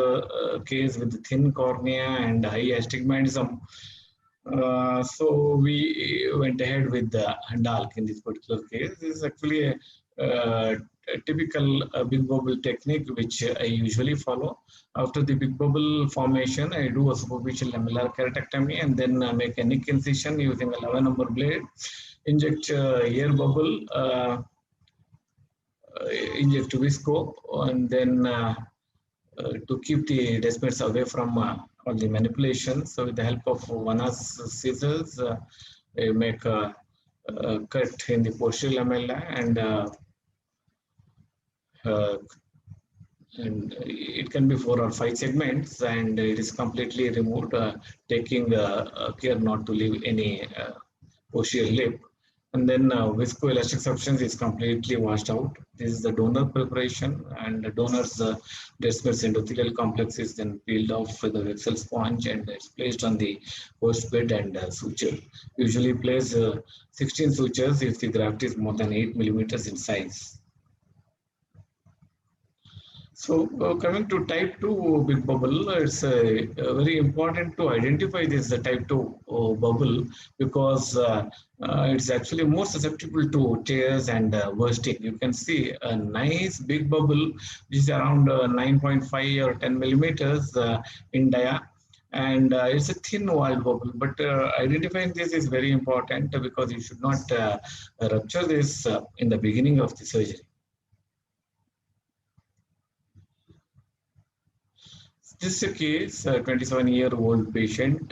case with the thin cornea and high astigmatism. So we went ahead with the DALK in this particular case. This is actually a typical big bubble technique which I usually follow. After the big bubble formation, I do a superficial lamellar keratectomy and then make a nick incision using a 11 number blade, inject air bubble, inject visco, and then to keep the Descemet's away from all the manipulation. So with the help of Vanna's scissors, I make a cut in the posterior lamella, and it can be 4 or 5 segments, and it is completely removed, taking care not to leave any posterior lip. And then viscoelastic substance is completely washed out. This is the donor preparation, and the donor's Descemet's endothelial complex is then peeled off with a Vexel sponge, and it's placed on the host bed and suture. Usually place 16 sutures if the graft is more than 8 millimeters in size. So coming to type 2 big bubble, it's very important to identify this type 2 bubble, because it's actually more susceptible to tears and bursting. You can see a nice big bubble which is around 9.5 or 10 millimeters in dia, And it's a thin walled bubble, but identifying this is very important because you should not rupture this in the beginning of the surgery. This is a case, a 27-year-old patient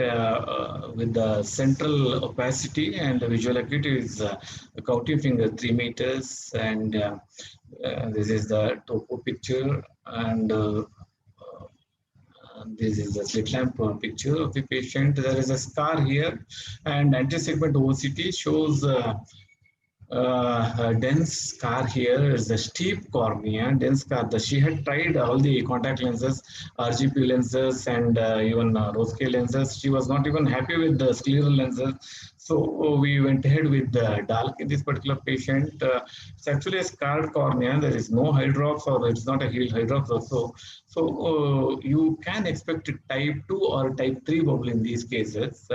with the central opacity and the visual acuity is counting finger 3 meters, and this is the topo picture, and this is the slit lamp picture of the patient. There is a scar here, and anti-segment OCT shows a dense scar here. Is the steep cornea, dense scar. She had tried all the contact lenses, RGP lenses, and even rose-K lenses. She was not even happy with the scleral lenses. So we went ahead with the DALK in this particular patient. It's actually a scarred cornea. There is no hydrops, or it's not a healed hydrops also. So you can expect a type 2 or type 3 bubble in these cases.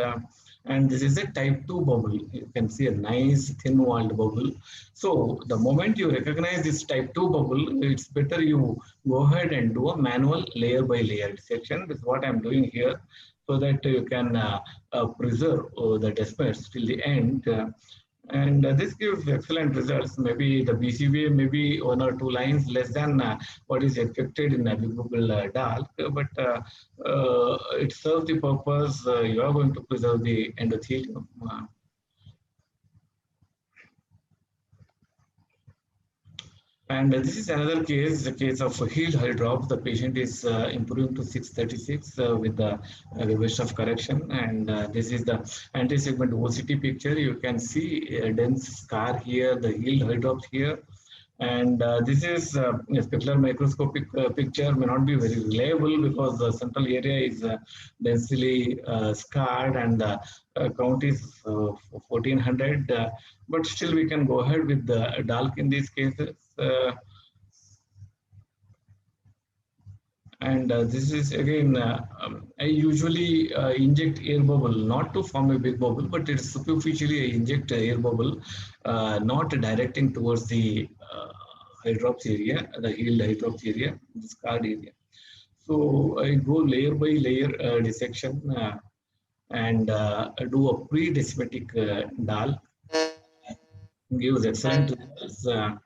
And this is a type 2 bubble. You can see a nice thin walled bubble. So the moment you recognize this type 2 bubble, it's better you go ahead and do a manual layer by layer dissection. This is what I'm doing here, so that you can preserve the desmoids till the end. And this gives excellent results. Maybe the BCVA may be 1 or 2 lines less than what is expected in a big bubble DALK, but it serves the purpose. You are going to preserve the endothelium. And this is another case, the case of healed hydrops. The patient is improving to 636 with the reverse of correction. And this is the anti-segment OCT picture. You can see a dense scar here, the healed hydrops here. And this is a specular microscopic picture, may not be very reliable because the central area is densely scarred, and the count is 1400. But still we can go ahead with the DALK in these cases. And this is again, I usually inject air bubble, not to form a big bubble, but it's superficially I inject air bubble, not directing towards the hydrops area, the healed hydrops area, the scarred area. So I go layer by layer dissection and do a pre-desmetic DALK. Gives excellent results.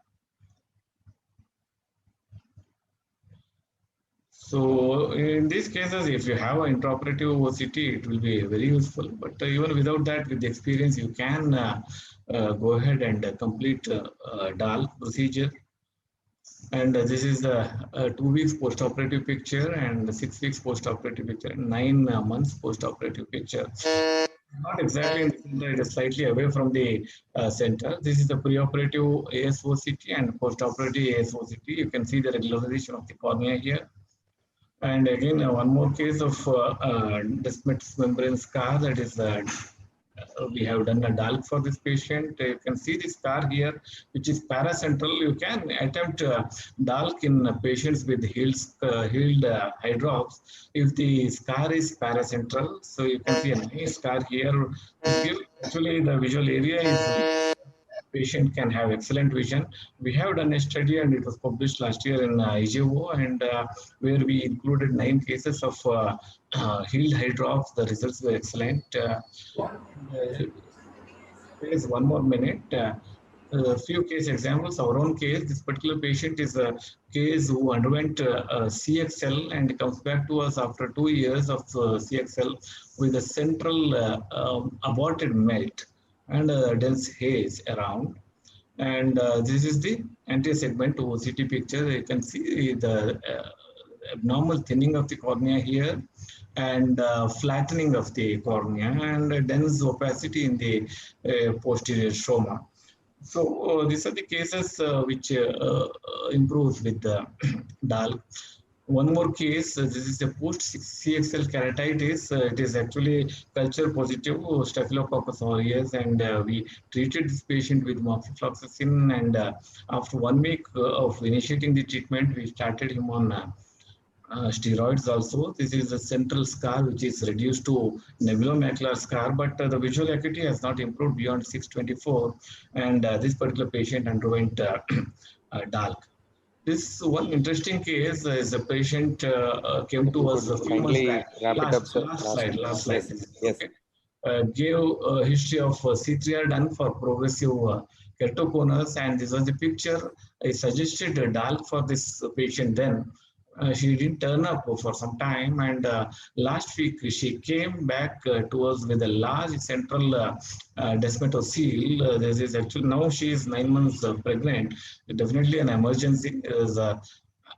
So in these cases, if you have an intraoperative OCT, it will be very useful. But even without that, with the experience, you can go ahead and complete DALK procedure. And this is the 2 weeks post-operative picture, and 6 weeks post-operative picture, 9 months post-operative picture. Not exactly in the center, it is slightly away from the center. This is the pre-operative ASOCT and post-operative ASOCT. You can see the regularization of the cornea here. And again, one more case of desmoid membrane scar, that is we have done a DALK for this patient. You can see the scar here, which is paracentral. You can attempt DALK in patients with healed hydrops if the scar is paracentral. So you can see a nice scar here. Actually, the visual area is, patient can have excellent vision. We have done a study, and it was published last year in IJO, and where we included 9 cases of healed hydrops. The results were excellent. There's 1 more minute. A few case examples. Our own case, this particular patient is a case who underwent CXL and comes back to us after 2 years of CXL with a central aborted melt and dense haze around. And this is the anti-segment OCT picture. You can see the abnormal thinning of the cornea here, and flattening of the cornea, and dense opacity in the posterior stroma. So these are the cases which improves with the DALK. 1 more case, this is a post-CXL keratitis. It is actually culture positive Staphylococcus aureus, and we treated this patient with moxifloxacin, and after 1 week of initiating the treatment, we started him on steroids also. This is a central scar which is reduced to nebulomacular scar, but the visual acuity has not improved beyond 624, and this particular patient underwent DALK. This one interesting case is a patient came to us a few months back. Wrap it up, sir. Last slide. Yes. Okay. Gave a history of C3R done for progressive keratoconus, and this was the picture. I suggested a DALK for this patient then. She didn't turn up for some time, and last week she came back to us with a large central desmetocele. This is actually, now she is 9 months pregnant. Definitely an emergency is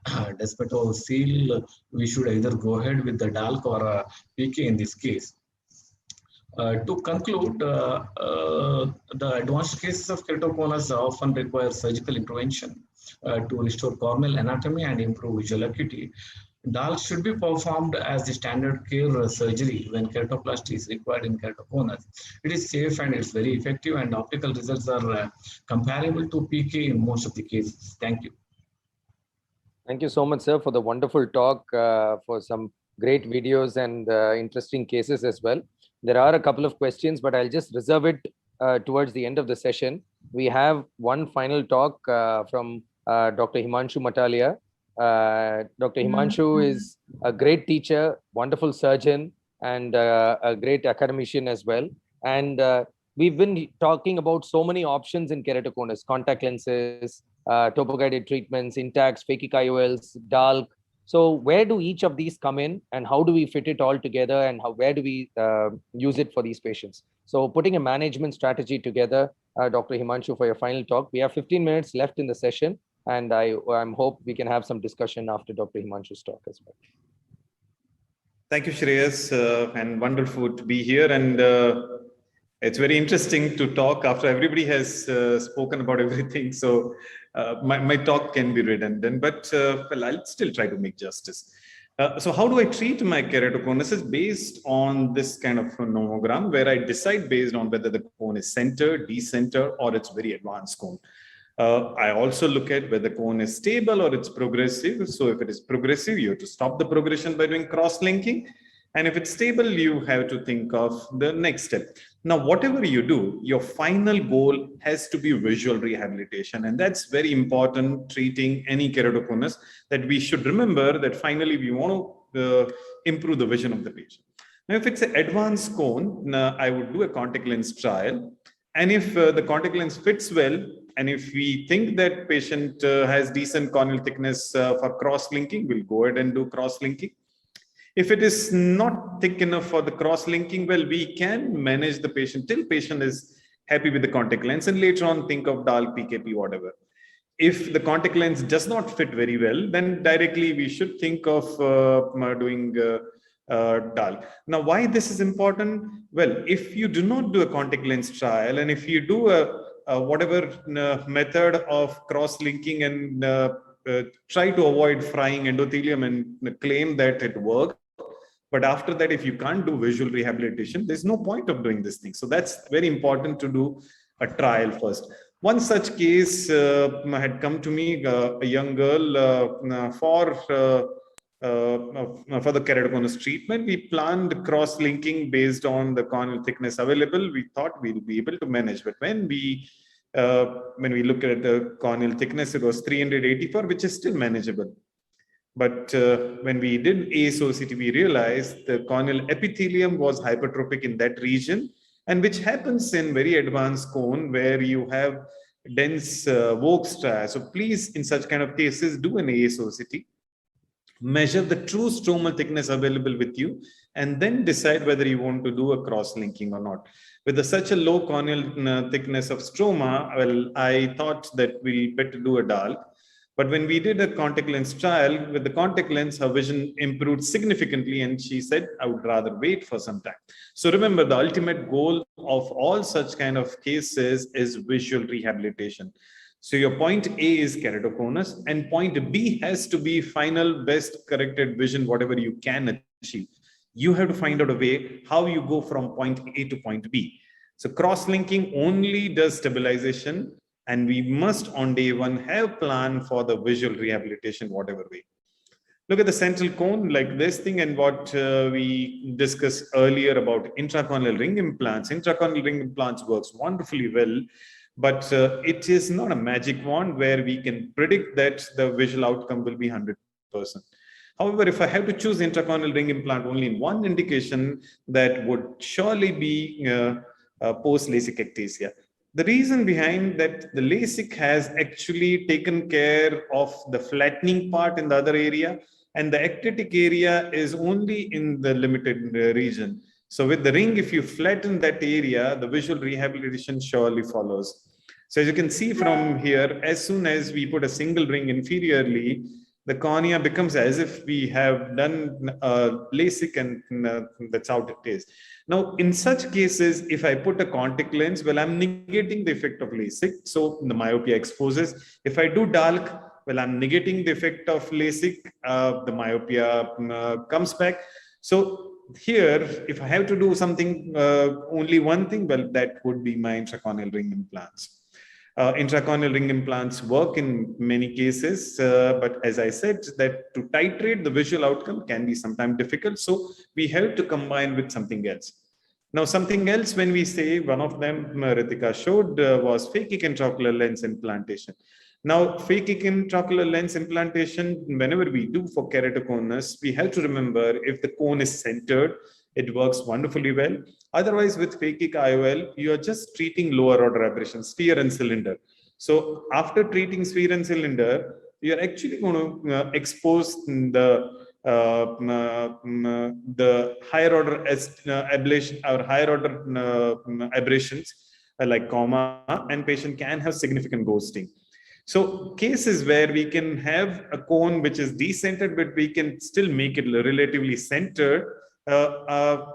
desmetocele. We should either go ahead with the DALK or PK in this case. To conclude, the advanced cases of keratoconus often require surgical intervention to restore corneal anatomy and improve visual acuity. DALK should be performed as the standard care surgery when keratoplasty is required in keratoconus. It is safe and it's very effective, and optical results are comparable to PK in most of the cases. Thank you. Thank you so much, sir, for the wonderful talk, for some great videos and interesting cases as well. There are a couple of questions, but I'll just reserve it towards the end of the session. We have one final talk from Dr. Himanshu Matalia. Dr. Himanshu is a great teacher, wonderful surgeon, and a great academician as well. And we've been talking about so many options in keratoconus: contact lenses, topo-guided treatments, intacts, phakic IOLs, DALK. So where do each of these come in, and how do we fit it all together, and where do we use it for these patients? So putting a management strategy together, Dr. Himanshu, for your final talk. We have 15 minutes left in the session, and I'm hope we can have some discussion after Dr. Himanshu's talk as well. Thank you, Shreyas, and wonderful to be here. And it's very interesting to talk after everybody has spoken about everything. So my talk can be redundant, but well, I'll still try to make justice. So how do I treat my keratoconus is based on this kind of nomogram, where I decide based on whether the cone is centered, decentered, or it's very advanced cone. I also look at whether the cone is stable or it's progressive. So if it is progressive, you have to stop the progression by doing cross-linking. And if it's stable, you have to think of the next step. Now, whatever you do, your final goal has to be visual rehabilitation. And that's very important treating any keratoconus, that we should remember that finally we want to improve the vision of the patient. Now, if it's an advanced cone, I would do a contact lens trial. And if the contact lens fits well, and if we think that patient has decent corneal thickness for cross-linking, we'll go ahead and do cross-linking. If it is not thick enough for the cross-linking, well, we can manage the patient till patient is happy with the contact lens, and later on think of DALK, PKP, whatever. If the contact lens does not fit very well, then directly we should think of doing DALK. Now, why this is important? Well, if you do not do a contact lens trial, and if you do a whatever method of cross-linking and try to avoid frying endothelium and claim that it works, but after that, if you can't do visual rehabilitation, there's no point of doing this thing. So that's very important to do a trial first. One such case had come to me, a young girl for the keratoconus treatment. We planned cross-linking based on the corneal thickness available. We thought we'll be able to manage, but when we look at the corneal thickness, it was 384, which is still manageable. But when we did AIOCT, we realized the corneal epithelium was hypertrophic in that region, and which happens in very advanced cone where you have dense Vogue stria. So please, in such kind of cases, do an AIOCT, measure the true stromal thickness available with you, and then decide whether you want to do a cross-linking or not. With such a low corneal thickness of stroma, well, I thought that we better do a DALK. But when we did a contact lens trial, with the contact lens, her vision improved significantly, and she said, I would rather wait for some time. So remember, the ultimate goal of all such kind of cases is visual rehabilitation. So your point A is keratoconus, and point B has to be final best corrected vision, whatever you can achieve. You have to find out a way how you go from point A to point B. So cross-linking only does stabilization, and we must on day one have plan for the visual rehabilitation, whatever way. Look at the central cone like this thing, and what we discussed earlier about intracorneal ring implants. Intracorneal ring implants works wonderfully well But it is not a magic wand where we can predict that the visual outcome will be 100%. However, if I have to choose intracorneal ring implant only in one indication, that would surely be post-LASIK ectasia. The reason behind that, the LASIK has actually taken care of the flattening part in the other area, and the ectatic area is only in the limited region. So with the ring, if you flatten that area, the visual rehabilitation surely follows. So as you can see from here, as soon as we put a single ring inferiorly, the cornea becomes as if we have done LASIK, and that's how it is. Now, in such cases, if I put a contact lens, well, I'm negating the effect of LASIK. So the myopia exposes. If I do DALK, well, I'm negating the effect of LASIK. The myopia comes back. So here, if I have to do something, only one thing, well, that would be my intracorneal ring implants. Intracorneal ring implants work in many cases, but as I said, that to titrate the visual outcome can be sometimes difficult. So we have to combine with something else. Now, something else, when we say, one of them Ritika showed was phakic intraocular lens implantation. Now, phakic intraocular lens implantation, whenever we do for keratoconus, we have to remember if the cone is centered, it works wonderfully well. Otherwise, with phakic IOL, you are just treating lower order aberrations, sphere and cylinder. So after treating sphere and cylinder, you're actually going to expose the higher order ablation or higher order aberrations like comma, and patient can have significant ghosting. So cases where we can have a cone which is decentered, but we can still make it relatively centered,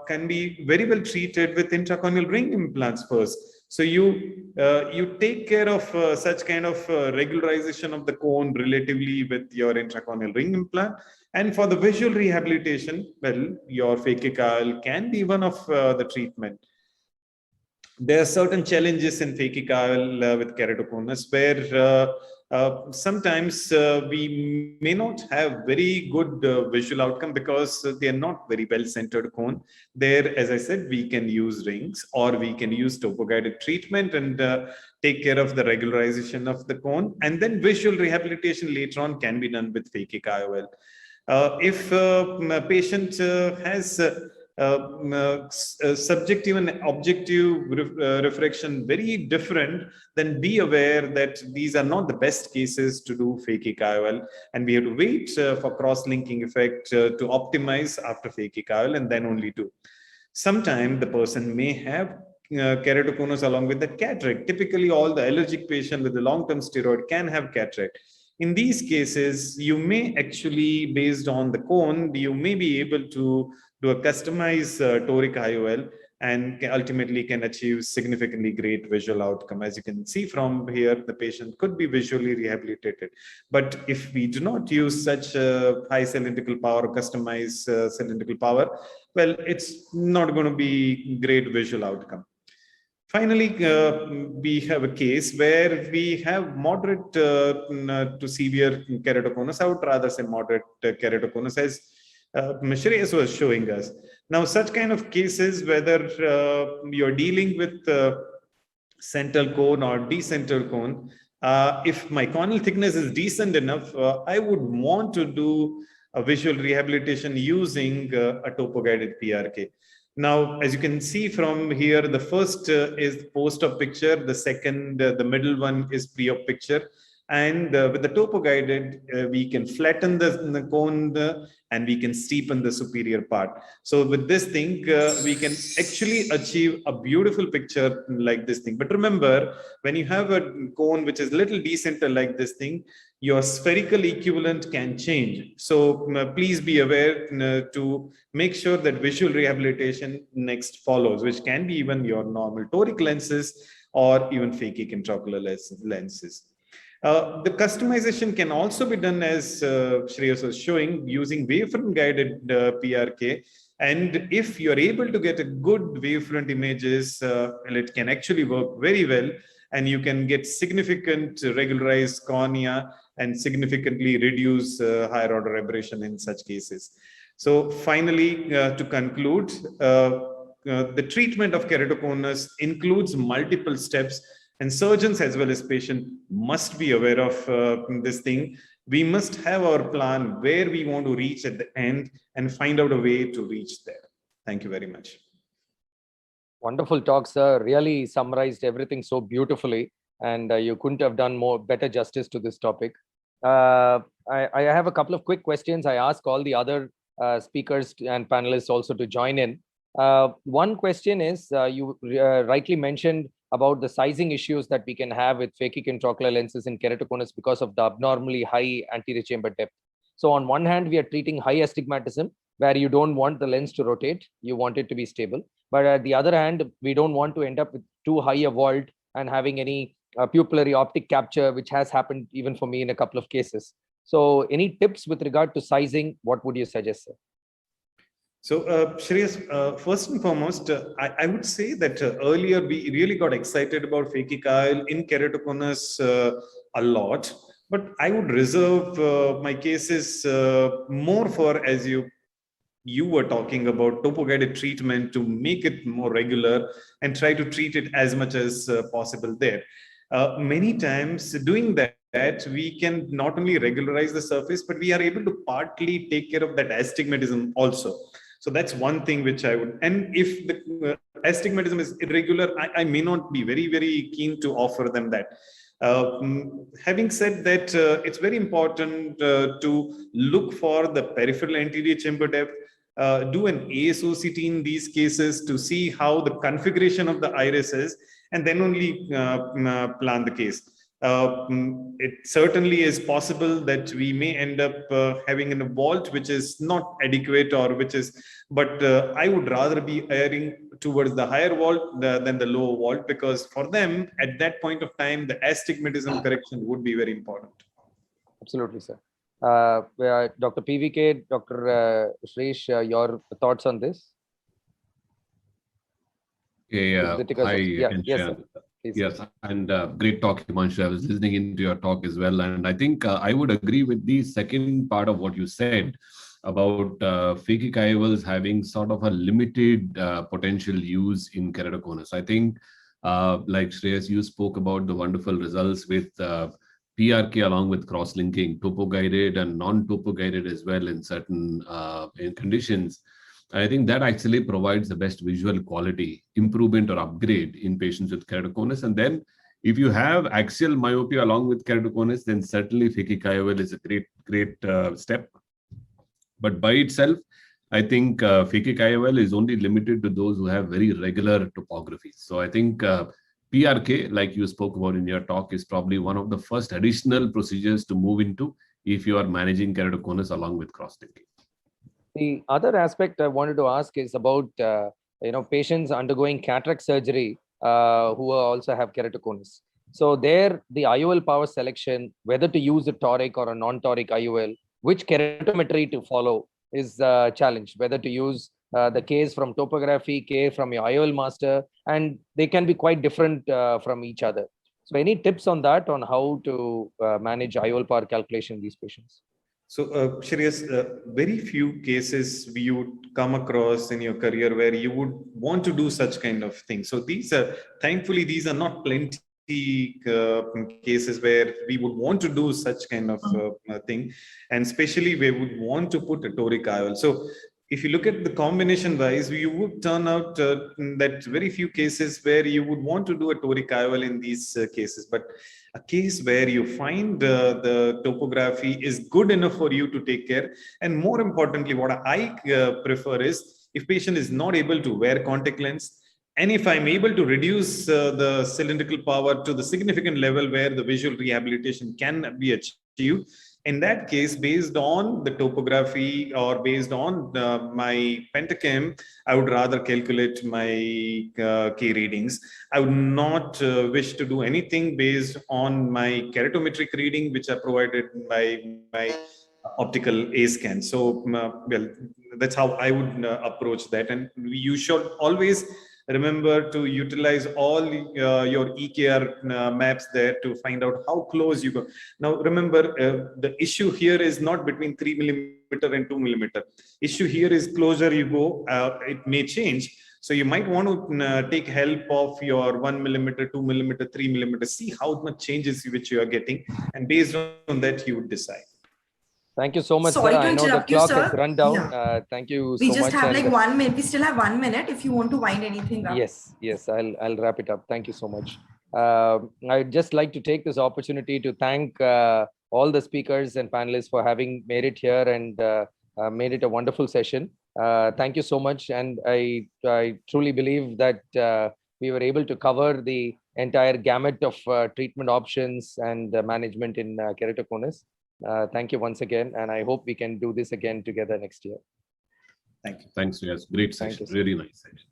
can be very well treated with intracorneal ring implants first. So you take care of such kind of regularization of the cone relatively with your intracorneal ring implant. And for the visual rehabilitation, well, your phakic IOL can be one of the treatment. There are certain challenges in phakic IOL with keratoconus where sometimes we may not have very good visual outcome because they are not very well centered cone. There, as I said, we can use rings or we can use topo-guided treatment and take care of the regularization of the cone. And then visual rehabilitation later on can be done with phakic IOL. If a patient has subjective and objective refraction very different, then be aware that these are not the best cases to do phakic IOL, and we have to wait for cross-linking effect to optimize after phakic IOL and then only do. Sometimes the person may have keratoconus along with the cataract. Typically, all the allergic patient with the long-term steroid can have cataract. In these cases, you may actually, based on the cone, you may be able to do a customized toric IOL and ultimately can achieve significantly great visual outcome. As you can see from here, the patient could be visually rehabilitated. But if we do not use such high cylindrical power, customized cylindrical power, well, it's not going to be great visual outcome. Finally, we have a case where we have moderate to severe keratoconus. I would rather say moderate keratoconus, as Shreyas was showing us. Now, such kind of cases, whether you're dealing with central cone or decentered cone, if my corneal thickness is decent enough, I would want to do a visual rehabilitation using a topo-guided PRK. Now, as you can see from here, the first is post-op picture, the second, the middle one is pre-op picture. And with the topo-guided, we can flatten the cone and we can steepen the superior part. So with this thing, we can actually achieve a beautiful picture like this thing. But remember, when you have a cone which is little decenter like this thing, your spherical equivalent can change. So please be aware to make sure that visual rehabilitation next follows, which can be even your normal toric lenses or even phakic intraocular lenses. The customization can also be done, as Shreyas was showing, using wavefront guided PRK. And if you're able to get a good wavefront images, well, it can actually work very well. And you can get significant regularized cornea and significantly reduce higher order aberration in such cases. So finally, to conclude, the treatment of keratoconus includes multiple steps. And surgeons as well as patient must be aware of this thing. We must have our plan where we want to reach at the end and find out a way to reach there. Thank you very much. Wonderful talk, sir. Really summarized everything so beautifully, and you couldn't have done better justice to this topic. I have a couple of quick questions. I ask all the other speakers and panelists also to join in. One question is, you rightly mentioned about the sizing issues that we can have with phakic intraocular lenses in keratoconus because of the abnormally high anterior chamber depth. So on one hand, we are treating high astigmatism, where you don't want the lens to rotate, you want it to be stable. But at the other hand, we don't want to end up with too high a vault and having any pupillary optic capture, which has happened even for me in a couple of cases. So any tips with regard to sizing, what would you suggest, sir? So, Shreesh, first and foremost, I would say that earlier we really got excited about phakic IOL in keratoconus a lot, but I would reserve my cases more for, as you were talking about, topo-guided treatment to make it more regular and try to treat it as much as possible there. Many times doing that, we can not only regularize the surface, but we are able to partly take care of that astigmatism also. So that's one thing which I would, and if the astigmatism is irregular, I may not be very, very keen to offer them that. Having said that, it's very important to look for the peripheral anterior chamber depth, do an ASOCT in these cases to see how the configuration of the iris is, and then only plan the case. It certainly is possible that we may end up having a vault which is not adequate, or which is, but I would rather be erring towards the higher vault than the lower vault, because for them at that point of time, the astigmatism correction would be very important. Absolutely, sir. Dr. PVK, Dr. Shreesh, your thoughts on this? Yeah, yes, and great talk, Himanshu. I was listening into your talk as well, and I think I would agree with the second part of what you said about phakic IOLs having sort of a limited potential use in keratoconus. I think, like Shreyas, you spoke about the wonderful results with PRK along with cross-linking, topo-guided and non-topo-guided as well in certain conditions. I think that actually provides the best visual quality improvement or upgrade in patients with keratoconus. And then if you have axial myopia along with keratoconus, then certainly phakic IOL is a great step. But by itself, I think phakic IOL is only limited to those who have very regular topography. So I think PRK, like you spoke about in your talk, is probably one of the first additional procedures to move into if you are managing keratoconus along with cross-linking. The other aspect I wanted to ask is about patients undergoing cataract surgery who also have keratoconus. So there, the IOL power selection, whether to use a toric or a non-toric IOL, which keratometry to follow is a challenge, whether to use the case from topography, K from your IOL master, and they can be quite different from each other. So any tips on that, on how to manage IOL power calculation in these patients? So, Shreyas, very few cases you would come across in your career where you would want to do such kind of things. So these are, thankfully, these are not plenty cases where we would want to do such kind of thing, and especially we would want to put a toric IOL. So if you look at the combination wise, you would turn out that very few cases where you would want to do a toric IOL in these cases. But a case where you find the topography is good enough for you to take care. And more importantly, what I prefer is if patient is not able to wear contact lens, and if I'm able to reduce the cylindrical power to the significant level where the visual rehabilitation can be achieved, in that case, based on the topography or based on my pentacam, I would rather calculate my key readings. I would not wish to do anything based on my keratometric reading, which are provided by my optical A scan. So, well, that's how I would approach that. And you should always remember to utilize all your EKR maps there to find out how close you go. Now, remember, the issue here is not between 3 millimeter and 2 millimeter. Issue here is closer you go, it may change. So you might want to take help of your 1 millimeter, 2 millimeter, 3 millimeter, see how much changes which you are getting, and based on that you would decide. Thank you so much, Sorry sir. to I know the interrupt you, clock sir. has run down. Yeah. Thank you We so just much. have like 1 minute. We still have 1 minute if you want to wind anything up. Yes, I'll wrap it up. Thank you so much. I'd just like to take this opportunity to thank all the speakers and panelists for having made it here and made it a wonderful session. Thank you so much. And I truly believe that we were able to cover the entire gamut of treatment options and management in keratoconus. Thank you once again, and I hope we can do this again together next year. Thank you. Thanks, yes. Great Thank session. you, sir. Really nice session.